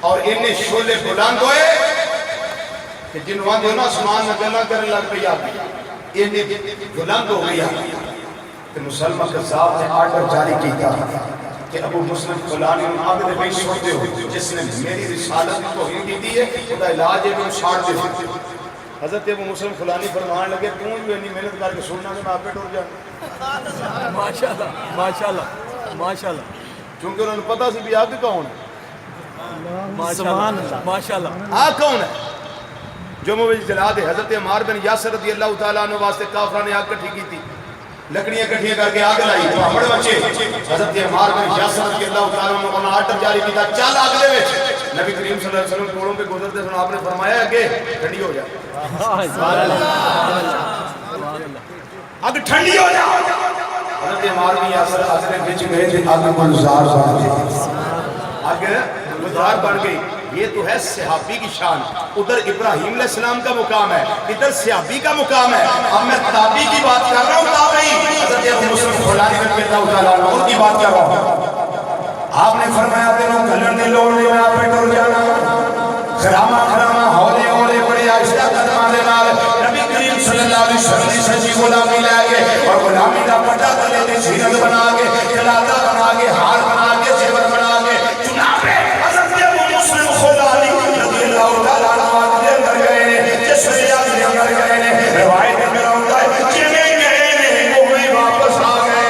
اور انہیں شولے بلند ہوئے کہ جنہوں نے آسمان میں گلا کرنے لگ پئی آگے انہیں بلند ہو گیا کہ مسلمہ قذاب نے آرڈر جاری کیتا کہ ابو مسلم فلانی ان آگے دے بھئی سوچتے ہو جس نے میری رسالت کو توہین کی دی ہے خدا علاج ہے کہ ساڑ دے. حضرت ابو مسلم فلانی فرمان لگے کیوں جو انی محنت کر کے سننا کہ میں آپ پہ ٹور جانا. ماشاءاللہ ماشاءاللہ ماشاءاللہ. چونکہ انہوں نے پتا سی بھی آگ کون ہے. ماشاءاللہ ماشاءاللہ. آگ کون ہے جو موجود جلا دے. حضرت عمار بن یاسر رضی اللہ تعالیٰ عنہ واسطے کافرہ نے آگ کٹھی کی تھی. لکڑیاں کٹھیاں کر کے آگ لائی پہاڑ بچے. حضرت عمار بن یاسر رضی اللہ تعالیٰ عنہ نے آرڈر جاری کیتا چل آگ دے وچ. نبی کریم صلی اللہ علیہ وسلم کوڑوں پہ گزرتے سن آپ نے فرمایا کہ ٹھنڈی ہو جائے. اب ٹھنڈی ہو جاؤ. حضرت عمار بن یاسر آگ نے بچ گئے تھے آگ گلزار بن گئی. آگ گلزار بن گئی. یہ تو ہے صحابی کی شان. ادھر ابراہیم علیہ السلام کا مقام ہے ادھر صحابی کا مقام ہے. اب میں تابعی کی بات کر رہا ہوں. تابعی حضرت ابو مسلم فلانی رضی اللہ تعالیٰ عنہ ان کی بات کر رہا ہوں. آپ نے فرمایا تینوں کلن دی لوڑ نہیں میں آپ پہ ٹر جانا. خرامہ خرامہ ہولے ہولے بڑے آہستہ قدماں دے نال نبی کریم صلی اللہ علیہ وسلم دی سچی غلامی لے کے اور غلامی دا پٹا تلے دی زینت بنا کے جلاتا بنا کے ہار بنا کے زیور بنا کے جناب حضرت ابو مسلم خلانی رضی اللہ تعالیٰ عنہ دے اندر گئے نے جس ریاض دے اندر گئے نے روایت میں ہوتا ہے جنہیں گئے نے وہ بھی واپس آ گئے.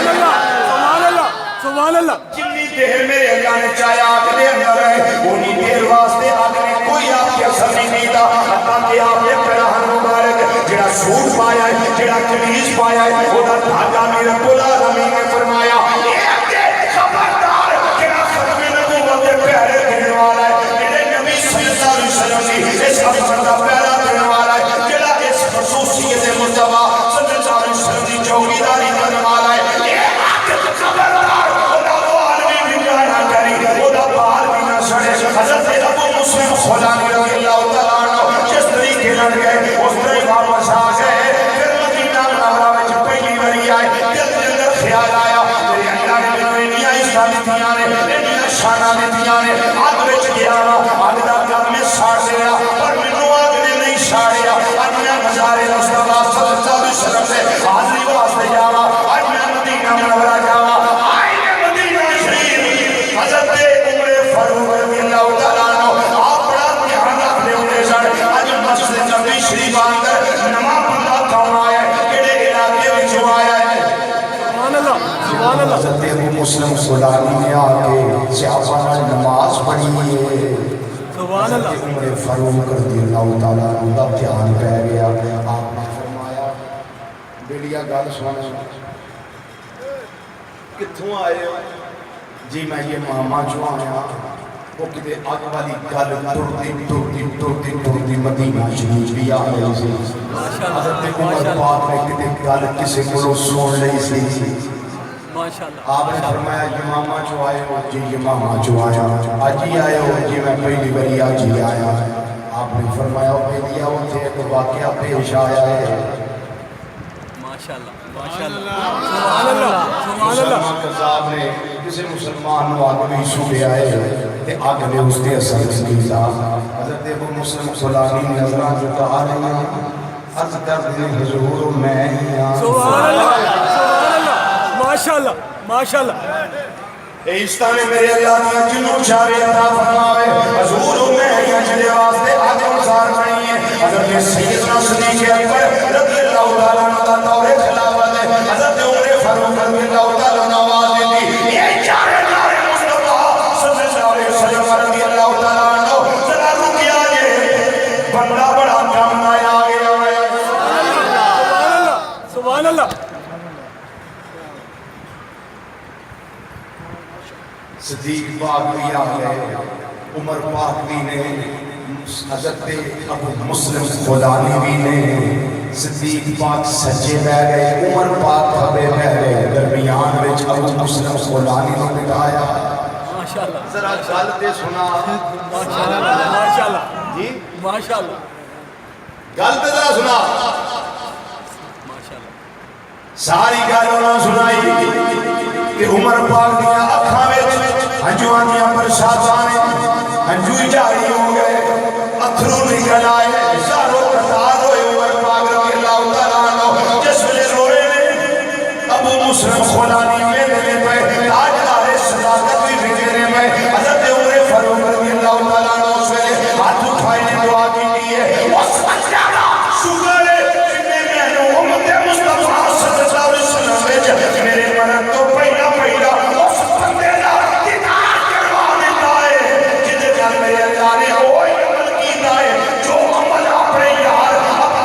سبحان اللہ سبحان اللہ. جنی دیر میرے اللہ نے چاہیا آگ دے اندر ہے انہی دیر واسطے آگ نے کوئی آپ کے اثر نہیں دیتا. حتیٰ کہ آپ نے پہلہن مبارک جڑا سوٹ پایا ہے جڑا کمیز پایا ہے وہ دا دھاگا میں رب العالمین نے فرمایا ایک دے خبردار جڑا ختم نبوت دے پہرے دینے والا ہے میرے نبی صلی اللہ علیہ وسلم کی اس خبر دا پہرا دینے والا ہے جڑا اس خصوصیت مصطفیٰ صلی اللہ علیہ وسلم کی چوکیداری کرنے والا ہے ایک خبردار حضرت ابو مسلم خلانی رضی اللہ تعالیٰ عنہ جس طریقے لڑ گئے اس طرح واپس آ گئے. پھر مدینہ منورہ میں پہلی باری آئے دل کے اندر خیال آیا میرے اللہ نے میرے انیاں عیسیٰ دیتیاں نے انیاں شانہ دیتیاں نے آگ بچ گیا آگ دا گھر میں ساڑ دیا پر منو آگ نے نہیں ساڑیا. آج میں مزار مصطفیٰ صلی اللہ علیہ وسلم سے حاضری واسطے جاوا. آج میں مدینہ منورہ جاوا. آئی میں مدینہ شریف حضرت فاروق رضی اللہ تعالیٰ عنہ آپ بڑا دھیان رکھنے ہوتے سن. آج مسجد نبی شریف اندر نماز بندہ کون آیا ہے کیڑے علاقے وچوں آیا ہے. سبحان اللہ سبحان اللہ. حضرت ابو مسلم خلانی نے آ کے صحابہ نے نماز پڑھی ہے. سبحان اللہ. حضرت عمر فاروق رضی اللہ تعالیٰ عنہ کا دھیان پہ گیا. آپ نے فرمایا بیڑیا گل سن کتھوں آئے ہو؟ جی میں یہ ماما جو آیا وہ کتے آگ والی گل ٹرتی مدینہ شریف بھی آ رہی سی. حضرت عمر پاک نے کتے گل کسی کو سن رہی سی. آپ نے فرمایا یہ ماما جو آئے ہو؟ جی یہ ماما جو آیا. آج ہی آئے ہو؟ جی میں پہلی باری آج ہی آیا. آپ نے فرمایا بیدیا وہ تھے تو واقعہ پیش آیا ہے. ماشاءاللہ ماشاءاللہ سبحان اللہ سبحان اللہ. مسلمان قذاب نے کسی مسلمان نو آگ بھی سوڑے آئے تے آگ نے اس کے اثر نہیں تھا. حضرت ابو مسلم خلانی نے حضرات جو کہا رہے ہیں عرض کر دیں حضور میں سبحان اللہ سبحان اللہ ماشاءاللہ ماشاءاللہ. ایستان میرے اللہ دیا جنوں چارے عطا فرماوے حضور میں جڑے واسطے آگ گزار نہیں ہے. حضرت سیدنا صدیق اکبر رضی اللہ تعالیٰ عنہ کا دور خلافت ہے. حضرت عمر فاروق رضی اللہ تعالیٰ عنہ آواز دیتی یہ چارے نارے مصطفیٰ صلی اللہ علیہ وسلم رضی اللہ تعالیٰ عنہ ذرا رکیا یہ بندہ بڑا کام آیا گیا ہے. سبحان اللہ سبحان اللہ. صدیق پاک بھی آ گئے. عمر پاک بھی نے حضرت ابو مسلم خولانی نے صدیق پاک سجے بہ گئے عمر پاک کھبے بہ گئے درمیان وچ ابو مسلم خولانی نے بٹھایا ماشاءاللہ ذرا گل تے سنا ماشاءاللہ جی ماشاءاللہ گل تے ذرا سنا ماشاءاللہ ساری گل انہاں سنائی کہ عمر پاک دیاں اکھاں وچ ہنجواں دیاں برساتاں نے ہنجو جاری ہو گئے اتھرو نکل آئے سارو قطار ہوئے عمر پاک رضی اللہ تعالیٰ عنہ جس ویلے روئے نے ابو مسلم خولانی میرے پہ تاجدار صداقت بھی بھیجنے میں حضرت عمر فاروق رضی اللہ تعالیٰ عنہ اس ویلے ہاتھ اٹھائے نے دعا کی ہے اس وجہ شکر ہے جنہیں میں امت مصطفیٰ صلی اللہ علیہ وسلم میرے مرد تو پہلا اس بندے دا دیدار کروانے لائے جنہیں گھر میرے اللہ نے کوئی عمل کی لائے جو عمل اپنے یار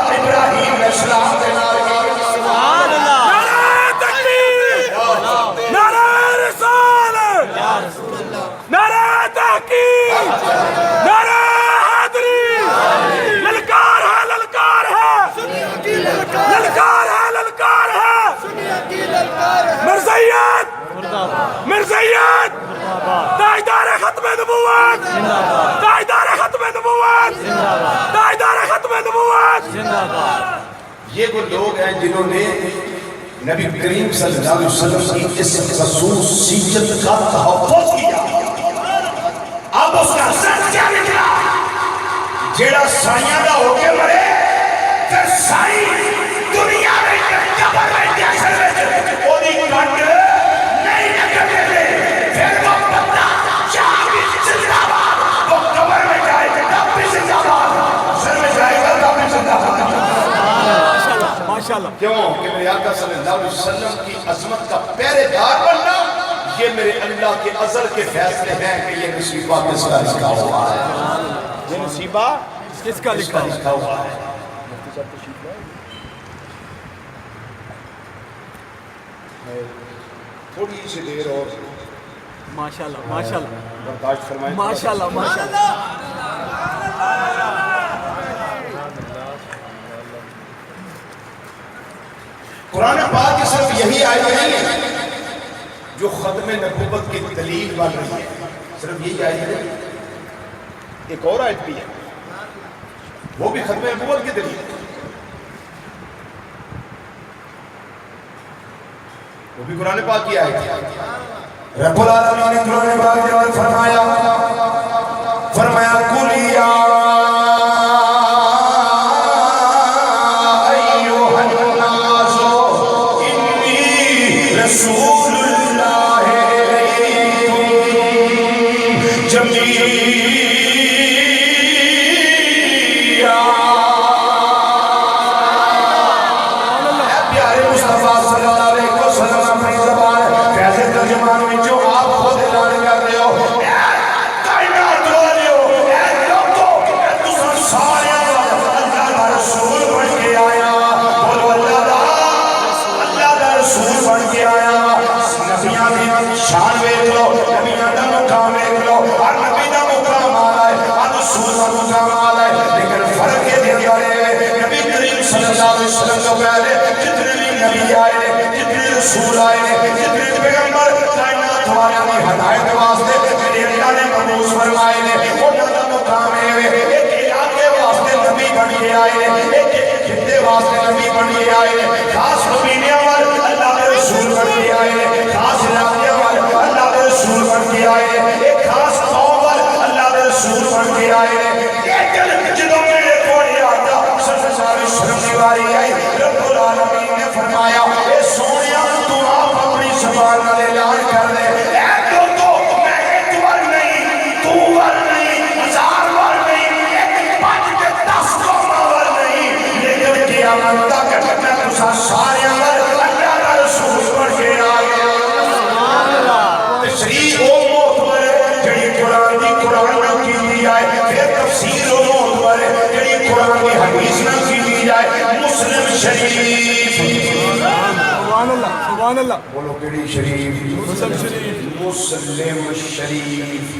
ابراہیم علیہ السلام کے نار کی سبحان اللہ نعرہ تکبیر نعرہ رسالت نعرہ تحقیق نعرہ حیدری للکار ہے للکار ہے للکار ہے للکار ہے مرزیت مرزیت تاجدار ختم نبوت تاجدار ختم نبوت تاجدار ختم نبوت یہ وہ لوگ ہیں جنہوں نے نبی کریم صلی اللہ علیہ وسلم کی اس خصوصیت کا تحفظ کیا اب اس کا سچ کیا نکلا جیڑا سائیاں دا ہو کے مرے پھر سائی دنیا میں قبر میں جیسے وہ دی کٹ نہیں نکلے دے پھر وہ بندہ جہاں بھی زندہ باد وہ قبر میں جائے گا تب بھی زندہ باد سر میں جائے گا تب بھی زندہ باد ماشاءاللہ کیوں کہ میرے آقا صلی اللہ علیہ وسلم کی عظمت کا پہرے دار بننا یہ میرے اللہ کے ازل کے فیصلے ہیں کہ یہ نصیبہ کس کا لکھا ہوا ہے یہ نصیبہ کس کا لکھا ہوا ہے تھوڑی سی دیر اور ماشاءاللہ ماشاءاللہ برداشت فرمائیں ماشاءاللہ ماشاءاللہ قرآن پاک کی صرف یہی آیت نہیں ہے جو ختم نبوت کی دلیل بن رہی ہے صرف یہی آیت نہیں ایک اور آیت بھی ہے وہ بھی ختم نبوت کی دلیل ہے وہ بھی قرآن پاک کی آیت ہے رب العالمین نے قرآن پاک جواب فرمایا کلیا رسول اللہ جمیعا پیارے مصطفیٰ صلی اللہ علیہ وسلم اپنی زبان کیسے ترجمان میں جو آپ خود اعلان کر رہے ہو کائنات والیو اے لوگو دوسرا سارے اللہ کا رسول بن کے آیا بولو اللہ کا رسول بن کے آیا نبیاں دی شان ویکھ لو نبیاں دا مقام ویکھ لو ہر نبی دا مقام آلا ہے ہر رسول دا مقام آلا ہے لیکن فرق یہ دیتا ہے نبی کریم صلی اللہ علیہ وسلم کو پہلے جتنے بھی نبی آئے جتنے رسول آئے جتنے پیغمبر کائنات والیاں دی ہدایت واسطے میرے اللہ نے مبعوث فرمائے نے انہاں دا مقام ہے ایک علاقے واسطے نبی بن کے آئے ایک خطے واسطے نبی بن کے آئے خاص قبیلیاں والے اللہ کے رسول بن کے آئے خاص علاقے والے اللہ کے رسول بن کے آئے ایک خاص قوم والے اللہ کے رسول بن کے آئے لیکن جدوں میرے کوڑے آتا صلی اللہ علیہ وسلم کی باری آئی رب العالمین نے فرمایا اے سونیا تو آپ اپنی زبان نال اعلان کر دے اے لوگو میں ایک بار نہیں دو بار نہیں ہزار بار نہیں ایک 5 کے 10 قوم بار نہیں لیکن قیامت تک میں تساں سارے اللہ کا رسول بن کے آ گیا تشریح او معتبر جڑی قرآن دی قرآن میں کی دی جائے پھر تفسیر او معتبر جڑی قرآن دی حدیث میں کی دی جائے مسلم شریف سبحان اللہ سبحان اللہ بولو کیڑی شریف مسلم شریف مسلم شریف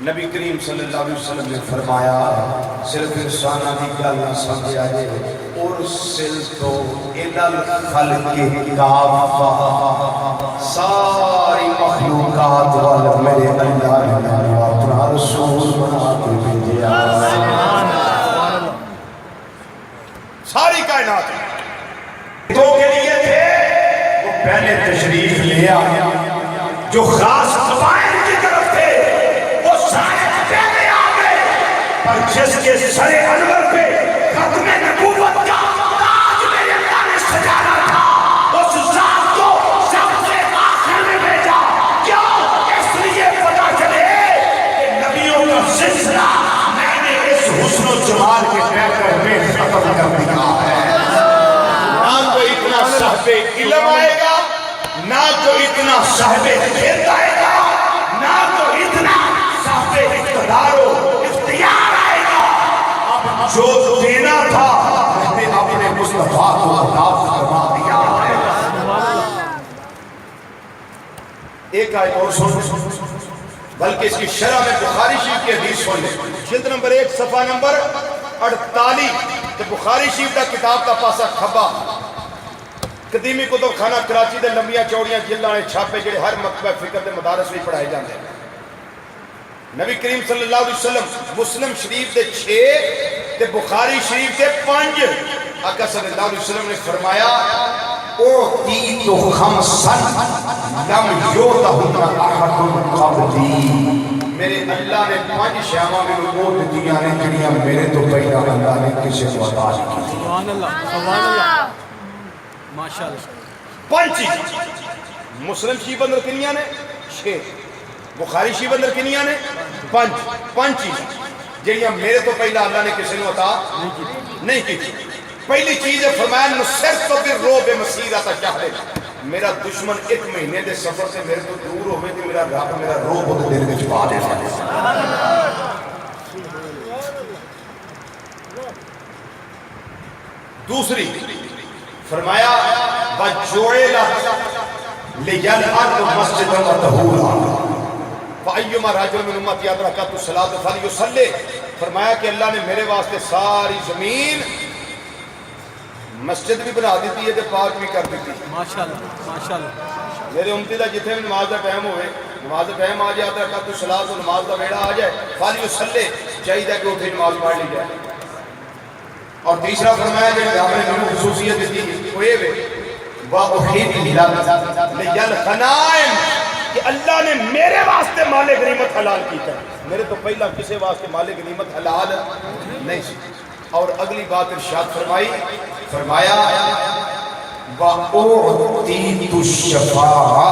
نبی کریم صلی اللہ علیہ وسلم نے فرمایا صرف انسانہ کی گل نہ سمجھ آئے ارسل تو الخلق کافہ ساری مخلوقات وال میرے اللہ نے اپنا رسول بنا کے بھیجا ساری کائنات دو کے لیے تھے وہ پہلے تشریف لے آیا جو خاص قبائل کی طرف تھے وہ شاید پہلے آ گئے پر جس کے سر انور پہ ختم نبوت کا تاج میرے اللہ نے سجانا تھا اس ذات کو سب سے آخر میں بھیجا کیوں اس لیے پتا چلے کہ نبیوں کا سلسلہ میں نے اس حسن و جمال کے پیکر میں ختم کر دیا ہے نہ تو اتنا صاحب علم آئے گا نہ تو اتنا صاحب خیر آئے گا نہ تو اتنا صاحب اقتدار و اختیار آئے گا اب جو دینا تھا میں نے اپنے مصطفیٰ کو عطا فرما دیا ہے ایک آیت اور سن بلکہ اس کی شرح میں بخاری شریف کی حدیث سن لیں جلد نمبر 1 صفحہ نمبر 48 بخاری شریف کا کتاب کا پاسا کھبا قدیمی کتب خانہ کراچی دے لمبیاں چوڑیاں جلداں نے چھاپے جڑے ہر مکتبہ فکر دے مدارس میں پڑھائے جاندے ہیں نبی کریم صلی اللہ علیہ وسلم مسلم شریف دے 6 تے بخاری شریف دے 5 آقا صلی اللہ علیہ وسلم نے فرمایا اوتیت خمسن لم یؤتہن احد قبلی میرے اللہ نے 5 شیاں میں وہ دیا نے جڑیاں میرے تو پہلا اللہ نے کسی کو عطا نہیں کی سبحان اللہ سبحان اللہ ماشاءاللہ 5 چیز مسلم شریف اندر کنیاں نے 6 بخاری شریف اندر کنیاں نے 5 چیز جڑیاں میرے تو پہلا اللہ نے کسی کو عطا نہیں کی تھی پہلی چیز ہے فرمایا نصرت بالرعب مسیرۃ شہر میرا دشمن 1 مہینے دے سفر سے میرے تو دور ہوئے تھے میرا رب میرا روب ہوتے دل میں چھپا دے دوسری فرمایا وَجُعِلَتْ لِيَ الْأَرْضُ مَسْجِدًا وَطَهُورًا فَأَيُّمَا رَجُلٌ مِّنْ أُمَّتِي أَدْرَكَتْهُ الصَّلَاةُ فَلْيُصَلِّ فرمایا کہ اللہ نے میرے واسطے ساری زمین مسجد بھی بنا دیتی ہے تے پاک بھی کر دیتی ہے ماشاءاللہ ماشاءاللہ میرے امتی دا جتنے بھی نماز دا ٹائم ہوئے نماز دا ٹائم آ جائے أدركت الصلاة نماز دا ویڑا آ جائے فَلْيُصَلِّ چاہیے کہ اتھے نماز پڑھ لی جائے اور تیسرا فرمایا کہ ہمیں نے خصوصیت دی وہ یہ ہے وَأُحِلَّتْ لِيَ الْغَنَائِمِ کہ اللہ نے میرے واسطے مال غنیمت حلال کی ہے میرے تو پہلا کسی واسطے مال غنیمت حلال نہیں سی اور اگلی بات ارشاد فرمایا وَأُعْتِيتُ الشَّفَاعَةَ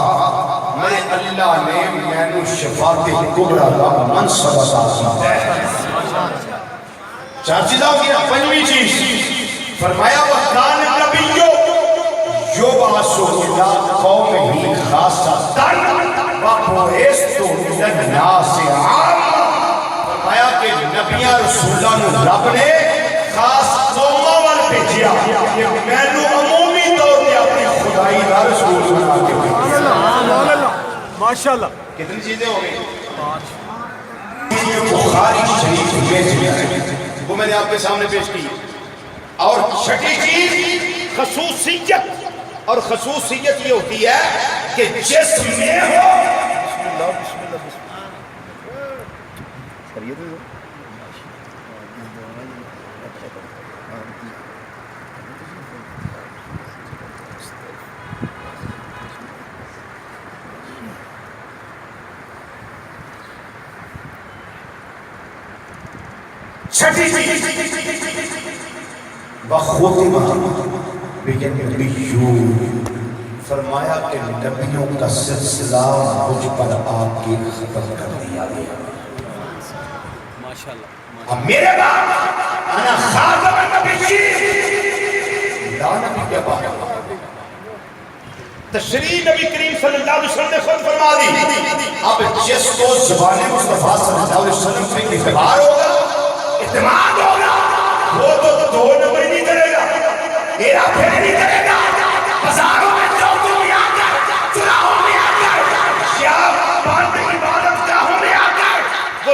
میں اللہ نے مینو شفاعت کبریٰ کا منصب عطا کیا ہے 4 چیزیں ہو گیا 5ویں چیز فرمایا وَكَانَ النَّبِيُّ يُبْعَثُ إِلَىٰ قَوْمِهِ خَاصَّةً وَبُعِثْتُ إِلَى النَّاسِ عَامَّةً فرمایا کہ نبیاں رسولہ نے رب نے خاص قوموں وال بھیجیا کہ میں نے عمومی طور پہ اپنی خدائی کا رسول بنا کے بھیجا سبحان اللہ ماشاءاللہ کتنی چیزیں ہو گئی بخاری شریف میں وہ میں نے آپ کے سامنے پیش کی اور 6ٹھی چیز خصوصیت اور خصوصیت یہ ہوتی ہے کہ جس میں ہو بسم اللہ چھٹی چیز بخوتمہ بالنبیون فرمایا کہ نبیوں کا سلسلہ مجھ پر آپ کی ختم کر دیا گیا ماشاءاللہ اب میرے بعد انا خاتم النبیین لا نبی کے بعد تشریح نبی کریم صلی اللہ علیہ وسلم نے خود فرما دی اب جس کو زبان مصطفیٰ صلی اللہ علیہ وسلم پہ اعتبار ہوگا اعتماد ہوگا وہ تو 2 نمبر نہیں کرے گا میرا پھر نہیں کرے گا بازاروں میں چوکوں میں آ کر چراہوں میں آ کر یا بند عبادت گاہوں میں آ کر وہ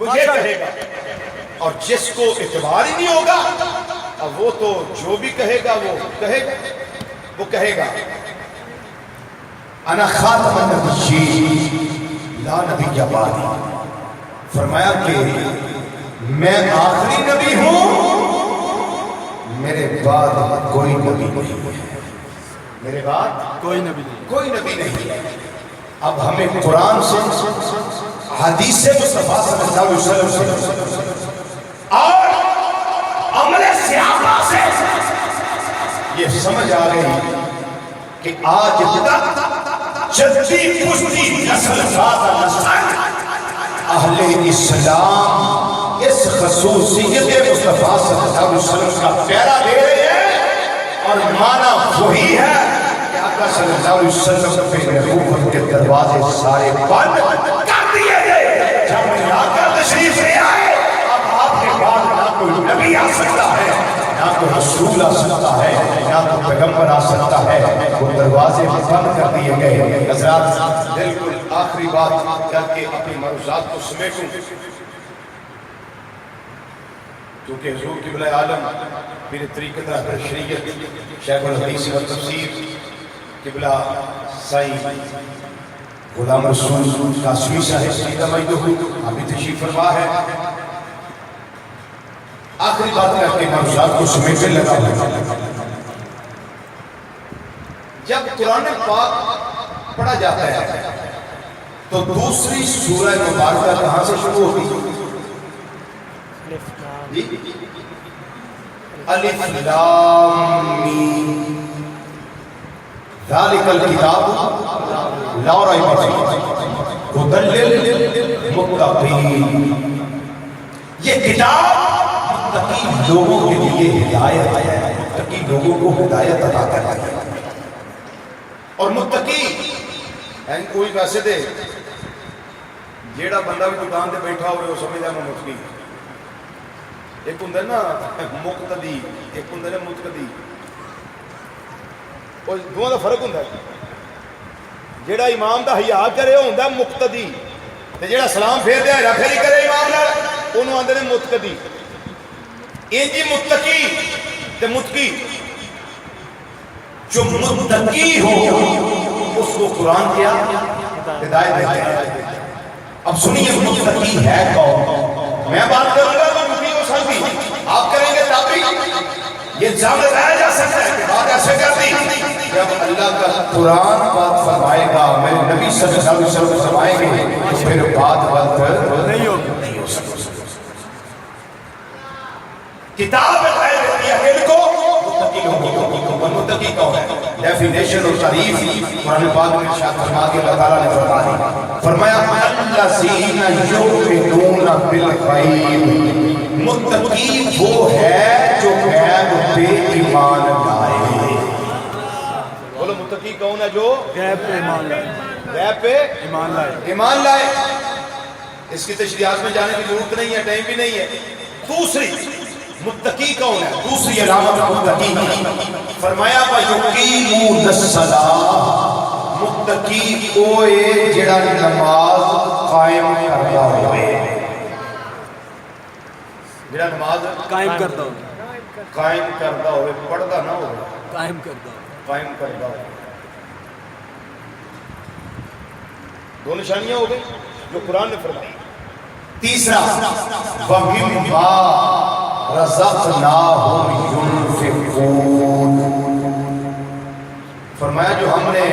وہ یہ کہے گا. اور جس کو اعتبار ہی نہیں ہوگا اب وہ تو جو بھی کہے گا وہ کہے گا انا خاتم النبیین لا نبی بعدی. فرمایا کہ میں آخری نبی ہوں، میرے بعد کوئی نبی نہیں ہے. میرے بعد کوئی نبی نہیں. کوئی نبی نہیں ہے. اب ہمیں قرآن سے حدیث مصطفیٰ صلی اللہ علیہ وسلم سے اور عمل صحابہ سے یہ سمجھ آ گئی کہ آج تک جدی پشتی نسل زادہ نسل اہل اسلام اس خصوصیت مصطفیٰ صلی اللہ علیہ وسلم کا پیرا دے رہے ہیں اور معنی وہی ہے کہ آقا صلی اللہ علیہ وسلم پہ نبوت کے دروازے سارے بند کر دیے گئے. جب آقا تشریف لے آئے اب آپ کے بعد نہ کوئی نبی آ سکتا ہے، نہ کوئی رسول آ سکتا ہے، نہ کوئی پیغمبر آ سکتا ہے. وہ دروازے بند کر دیے گئے. حضرات بالکل آخری بات کر کے اپنی معروضات کو سمیٹوں کیونکہ حضور قبلہ عالم پیر طریقت رہبر شریعت شیخ الحدیث و تفسیر قبلہ سائیں غلام رسول قاسمی صاحب سیدہ مجدہ ابھی تشریف فرما ہے. آخری بات کر کے معروضات کو سمیٹنے لگا ہوا. جب قرآن پاک پڑھا جاتا ہے تو دوسری سورہ مبارکہ کہاں سے شروع ہوتی؟ الف لام میم ذالک الکتاب لا ریب فیہ ھدی للمتقین. یہ کتاب متقی لوگوں کے لیے ہدایت ہے، متقی لوگوں کو ہدایت عطا کرتا ہے. اور متقی یعنی کوئی ویسے دے جیڑا بندہ بھی دکان تے بیٹھا ہوئے وہ سمجھدا ہے متقی. ایک ہوں نا مقتدی، ایک ہوں نا متقدی. اور دونوں دا فرق ہوں جیڑا امام دا حیا کرے وہ ہوں مقتدی تے جیڑا سلام پھیر دے ہیرا پھیری کرے امام نال انہوں آندے نے متقدی. انجی متقی تے متقی. جو متقی ہو اس کو قرآن کیا ہدایت دیتے ہیں. اب سنیے متقی ہے کون؟ میں بات کروں گا تو متقی ہو سکتی، آپ کریں گے تب بھی یہ الزام لگایا جا سکتا ہے کہ بات ایسے کر دی. جب اللہ کا قرآن بات فرمائے گا، میرے نبی صلی اللہ علیہ وسلم فرمائیں گے تو پھر بات بات نہیں ہو سکتی. کتاب ہے دیتی ہے دل کو متقی لوگوں. متقی کون ہے؟ ڈیفینیشن اور تعریف قرآن پاک میں ارشاد فرما کے اللہ تعالیٰ نے فرمایا الذین یؤمنون بالغیب. متقی وہ ہے جو غیب پہ ایمان لائے. بولو متقی کون ہے؟ جو غیب پہ ایمان لائے. غیب پہ ایمان لائے. ایمان لائے. اس کی تشریحات میں جانے کی ضرورت نہیں ہے، ٹائم بھی نہیں ہے. دوسری متقی کون ہے؟ دوسری علامت متقی فرمایا وَيُقِيمُونَ الصَّلَاةَ. متقی کوئی جڑا نماز قائم کرتا ہوئے، جڑا نماز قائم کرتا ہوں. قائم کرتا ہوئے، پڑھتا نہ ہو، قائم کرتا ہوں. قائم کرتا ہو. دو نشانیاں ہو گئی جو قرآن نے فرمائی. تیسرا وَمِمَّا رَزَقْنَاهُمْ يُنْفِقُونَ. فرمایا جو ہم نے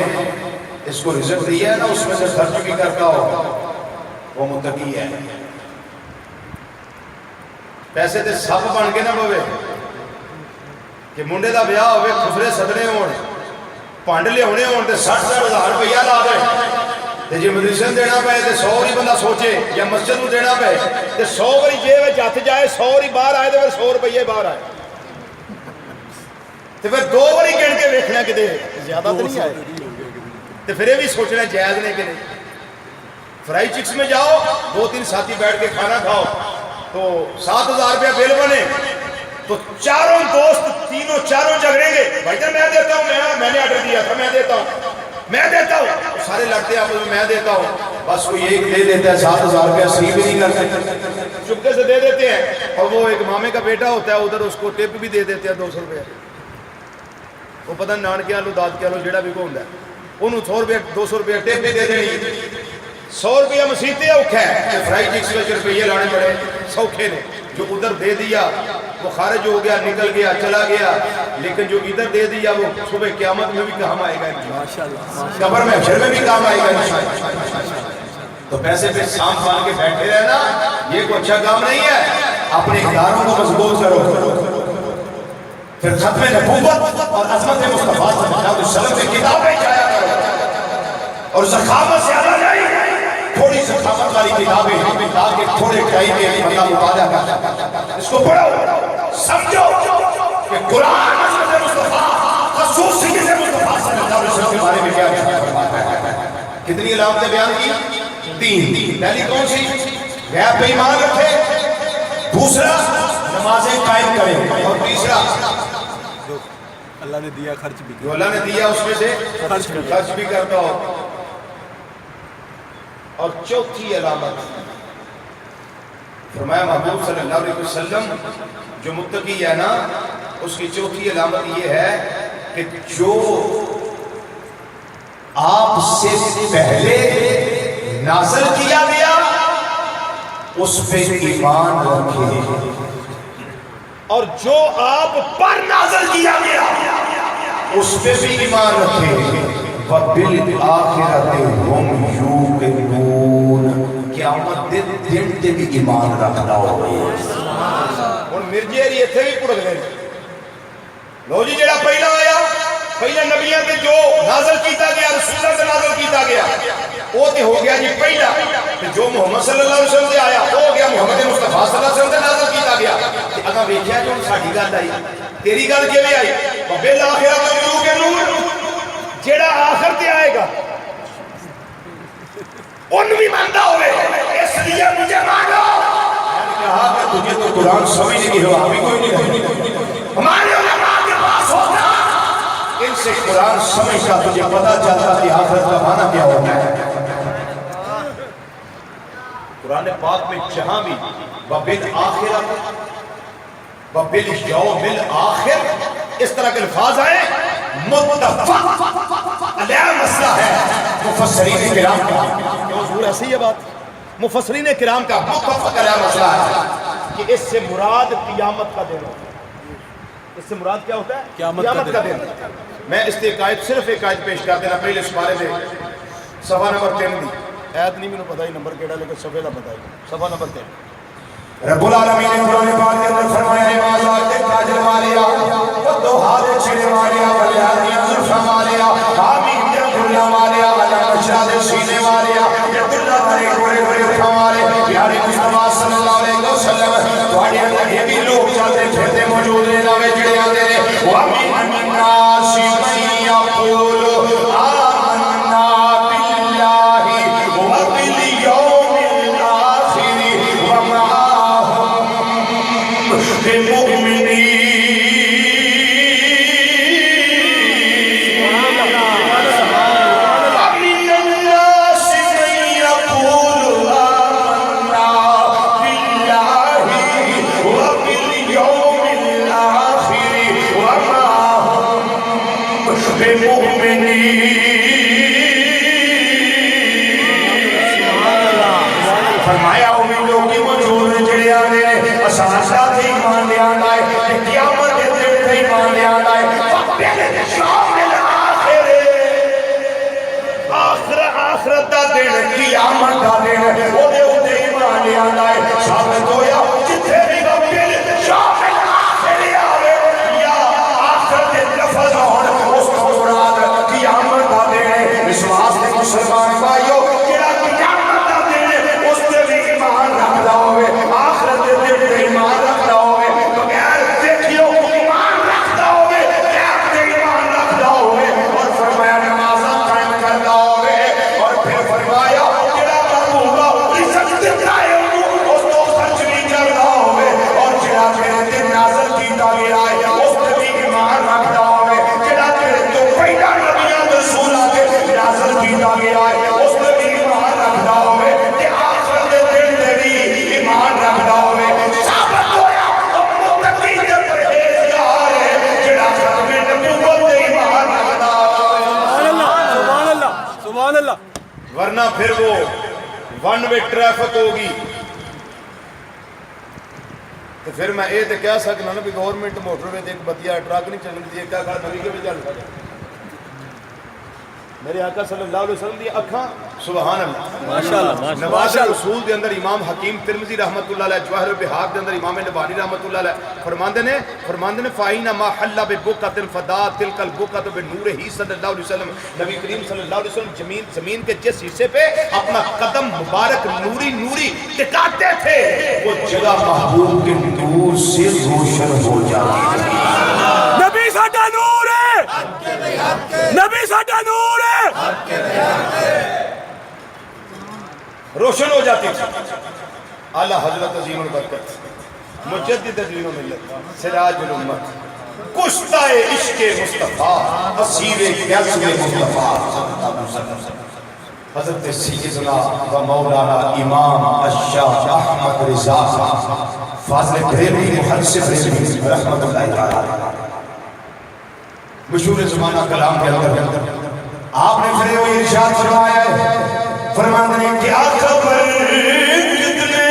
اس کو رزق دیا ہے نا اس میں سے خرچ بھی کرتا ہو وہ متقی ہے. پیسے تے سب بن کے نہ پوے کہ منڈے دا بیاہ ہوئے خسرے صدرے ہون پانڈ لے ہونے ہون تے 60,000 روپیہ لا دے تے جی مدرسے دینا پے تے 100 ہی بندہ سوچے یا مسجد کو دینا پے تے 100 باری جیب وچ ہتھ جائے 100 ہی باہر آئے تے پھر 100 روپیے باہر آئے تے پھر 2 باری گن کے ویکھنا کہ زیادہ تو نہیں آئے تے پھر یہ بھی سوچنا جائز نہیں کہ نہیں. فرائی چکس میں جاؤ 2-3 ساتھی بیٹھ کے کھانا کھاؤ تو 7,000 روپیہ بل بنے تو چاروں دوست تینوں چاروں جھگڑیں گے بھائی جان میں دیتا ہوں، میں نے آرڈر دیا تھا، میں دیتا ہوں. سارے لڑتے آپ میں دیتا ہوں. بس کوئی ایک دے دیتا ہے 7,000 روپیہ سی بھی نہیں کرتے، چپکے سے دے دیتے ہیں، اور وہ ایک مامے کا بیٹا ہوتا ہے ادھر اس کو ٹپ بھی دے دیتے ہیں 200 روپیہ، وہ پتہ نانکے آلو داد کے آلو جڑا بھی کو ہوتا ہے انہوں 100 روپیہ 200 روپیہ ٹپ بھی دے دینی، 100 روپیہ مسیحتے اوکھا ہے، فرائی چکس میں روپیے لانے پڑے سوکھے نے، جو ادھر دے دیا وہ خارج ہو گیا، نکل گیا، چلا گیا، لیکن جو ادھر دے دیا وہ صبح قیامت میں بھی کام آئے گا، قبر میں حشر میں بھی کام آئے گا۔ تو پیسے پہ سام پال کے بیٹھے رہنا یہ کوئی اچھا کام نہیں ہے، اپنے اداروں کو مضبوط کرو، پھر ختم نبوت اور عظمت مصطفیٰ صلی اللہ علیہ وسلم کی کتابیں جایا کرو، اور زخامت سے آنا نہیں، تھوڑی زخامت والی کتابیں تاکہ تھوڑے ٹائم میں بندہ مطالعہ کرتا، اس کو پڑھو، سمجھو کہ قرآن عظمت مصطفیٰ خصوصیت مصطفیٰ صلی اللہ علیہ وسلم کے بارے میں کیا فرماتا ہے۔ کتنی علامتیں بیان کی؟ 3۔ پہلی کون سی؟ غیب پہ ایمان رکھے، دوسرا نمازیں قائم کریں، اور تیسرا اللہ نے دیا خرچ بھی، جو اللہ نے دیا اس میں سے خرچ بھی کرتا ہو، اور چوتھی علامت فرمایا محبوب صلی اللہ علیہ وسلم جو متقی ہے نا اس کی چوتھی علامت یہ ہے کہ جو آپ سے پہلے نازل کیا گیا اس پہ ایمان رکھے، اور جو آپ پر نازل کیا گیا اس پہ بھی ایمان رکھے، وَبِالْآخِرَةِ هُمْ يُوقِنُونَ، قیامت دن تے بھی ایمان رکھنا ہوگا۔ اور مرجے یہ تھے بھی پڑھ گئے لو جی جڑا پہلا آیا، پہلے نبیوں تے جو نازل کیتا گیا، رسولوں تے نازل کیتا گیا وہ تے ہو گیا جی پہلا، جو محمد صلی اللہ علیہ وسلم سے آیا وہ ہو گیا محمد مصطفیٰ صلی اللہ علیہ وسلم سے نازل کیتا گیا۔ اگر ویکھیا جو ساڈی گل آئی، تیری گل کیویں آئی؟ وَبِالْآخِرَةِ هُمْ يُوقِنُونَ، جیڑا آخر تے آئے گا ان بھی مانتا ہوئے، اس لیے مجھے مانو۔ میں نے کہا کہ تجھے تو قرآن سمجھ نہیں ہوا، ہمیں کوئی نہیں، ہمارے علماء کے پاس ہوتا ان سے قرآن سمجھتا تجھے پتا چلتا کہ آخرت کا معنی کیا ہوتا ہے۔ قرآن پاک میں جہاں بھی وَبِالْآخِرَةِ وَبِالْيَوْمِ الْآخِرِ اس طرح کے الفاظ آئے متفق علیہ مسئلہ ہے مفسرین کرام کا، کیوں حضور ایسی ہے بات؟ مفسرین کرام کا متفق علیہ مسئلہ ہے کہ اس سے مراد قیامت کا دن ہوتا ہے۔ اس سے مراد کیا ہوتا ہے؟ قیامت کا دن۔ میں اس ایک آیت، صرف ایک آیت پیش کر دینا پہلے سپارے میں صفحہ نمبر 3 دی آیت نہیں میں پتہ ہی نمبر کیڑا لیکن صفحے کا پتہ ہی، صفحہ نمبر 3۔ رب العالمین نے قرآن پاک کے اندر فرمایا ہے مازال کے کاجل مالیا ودوہا دے چھڑے مالیا ولیانی ظرفہ مالیا آمین دے کھلا مالیا ولی مشرہ دے سینے مالیا یدلہ بھرے گوڑے گوڑے اٹھا مالے پیارے مصطفیٰ صلی اللہ علیہ وسلم توڑی اندر یہ بھی لوگ چلتے پھرتے موجود ہیں نوے جڑے آتے ہیں وَمِنْ النَّاسِ مَن يَقُولُ آمَنَّا بِاللَّهِ وَبِالْيَوْمِ الْآخِرِ وَمَا فرمایا وہ لوگ کی موجود ہیں جڑے آنے اساسا تھی ایمان لے آنا ہے قیامت کے دن تھی ایمان لے آنا ہے آخرت دا دن قیامت دا دن وہ دے اندے ایمان لے آنا ہے ثابت ہویا جتھے بھی وقت شامل آخری آوے یا آخرت لفظ ہون اس کو مراد قیامت دا دن ہے اس واسطے مسلمان بھائیو آخرت دل دے ایمان رکھتا ہوئے بغیر دیکھیو ایمان رکھتا ہوئے غیب دے ایمان رکھتا ہوئے اور فرمایا نمازہ قائم کرتا ہوئے اور پھر فرمایا جڑا مرحوم رزق دیتا ہے اس کو خرچ بھی ورنہ پھر وہ ون وے ٹریفک ہوگی. تو پھر میں یہ تو کہہ سکنا نا بھی گورنمنٹ موٹر وے ایک بدیا ٹرک نہیں چلن دی کیا کھڑا نبی کے بھی چل سکتا. میرے آقا صلی اللہ علیہ وسلم دی اکھاں سبحان اللہ ماشاءاللہ نواز رسول دے اندر امام حکیم ترمذی رحمت اللہ علیہ جواہر البحار دے اندر امام نبانی رحمت اللہ علیہ فرماندے نے فَإِنَّ مَا حَلَّ بِبُقَّةٍ فَدَا تِلْكَ الْبُقَّةُ بِنُورِهِ صلی اللہ علیہ وسلم. نبی کریم صلی اللہ علیہ وسلم زمین کے جس حصے پہ اپنا قدم مبارک نوری ٹکاتے تھے وہ جگہ محبوب کے نور سے روشن ہو جاتی تھی. نبی ساڈا نور ہے, نبی ساڈا نور ہے, روشن ہو جاتی تھی. اعلیٰ حضرت عظیم البرکت مجدد دین و ملت سراج الامت کشتہ عشق مصطفیٰ اسیر گیسم مصطفیٰ حضرت سیدنا و مولانا امام الشاہ احمد رضا فاضل بریلوی محدث بریلوی رحمت اللہ تعالی مشہور زمانہ کلام کے اندر آپ نے پھر وہ ارشاد فرمایا ہے فرمانے کیا خبر کتنے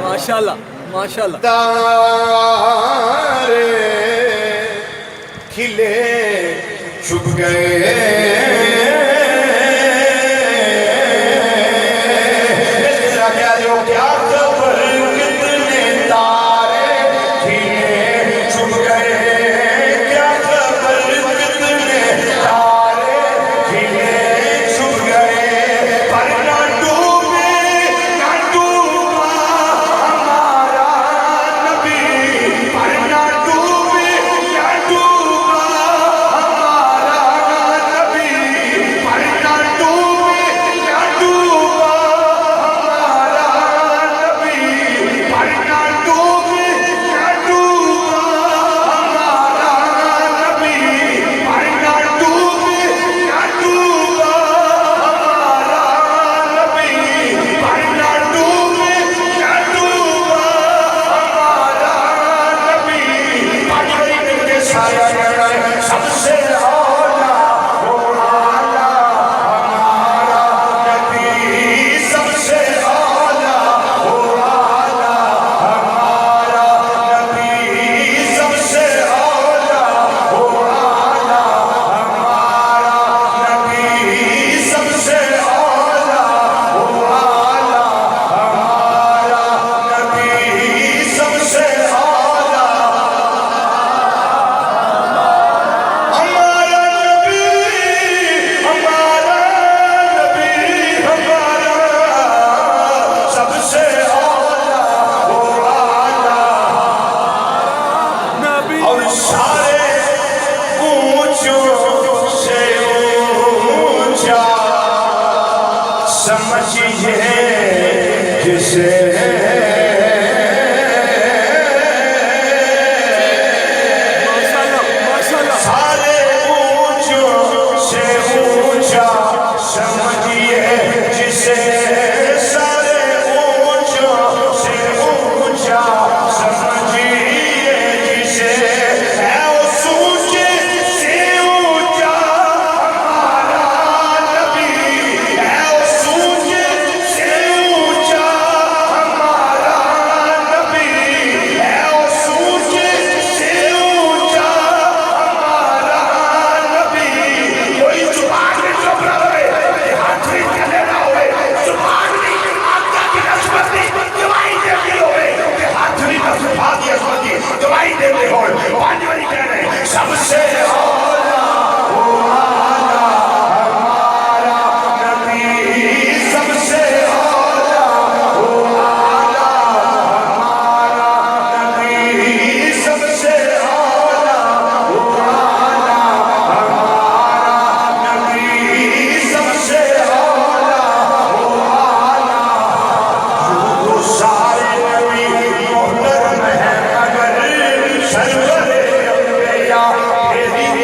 ماشاءاللہ ماشاءاللہ تارے کھلے چھپ گئے سرور انبیاء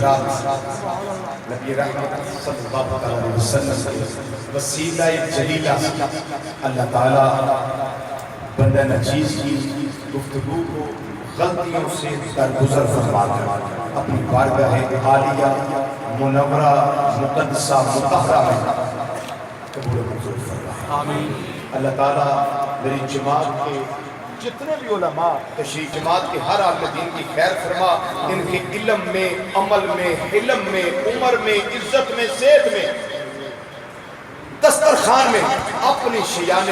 حضرات نبی رحمت صلی اللہ علیہ وسلم کے وسیلہ جلیلہ اللہ تعالیٰ بندہ نچیز کی گفتگو کو غلطیوں سے درگزر فرما کر اپنی بارگاہ عالیہ منورہ مقدسہ مطہرہ میں قبول منظور فرما. آمین. اللہ تعالیٰ میری جماعت کے جتنے بھی علماء تشریف جماعت کے ہر عالم دین کی خیر فرما. ان کے علم میں، عمل میں، حلم میں، عمر میں، عزت میں، صحت میں، دسترخوان میں اپنی شیان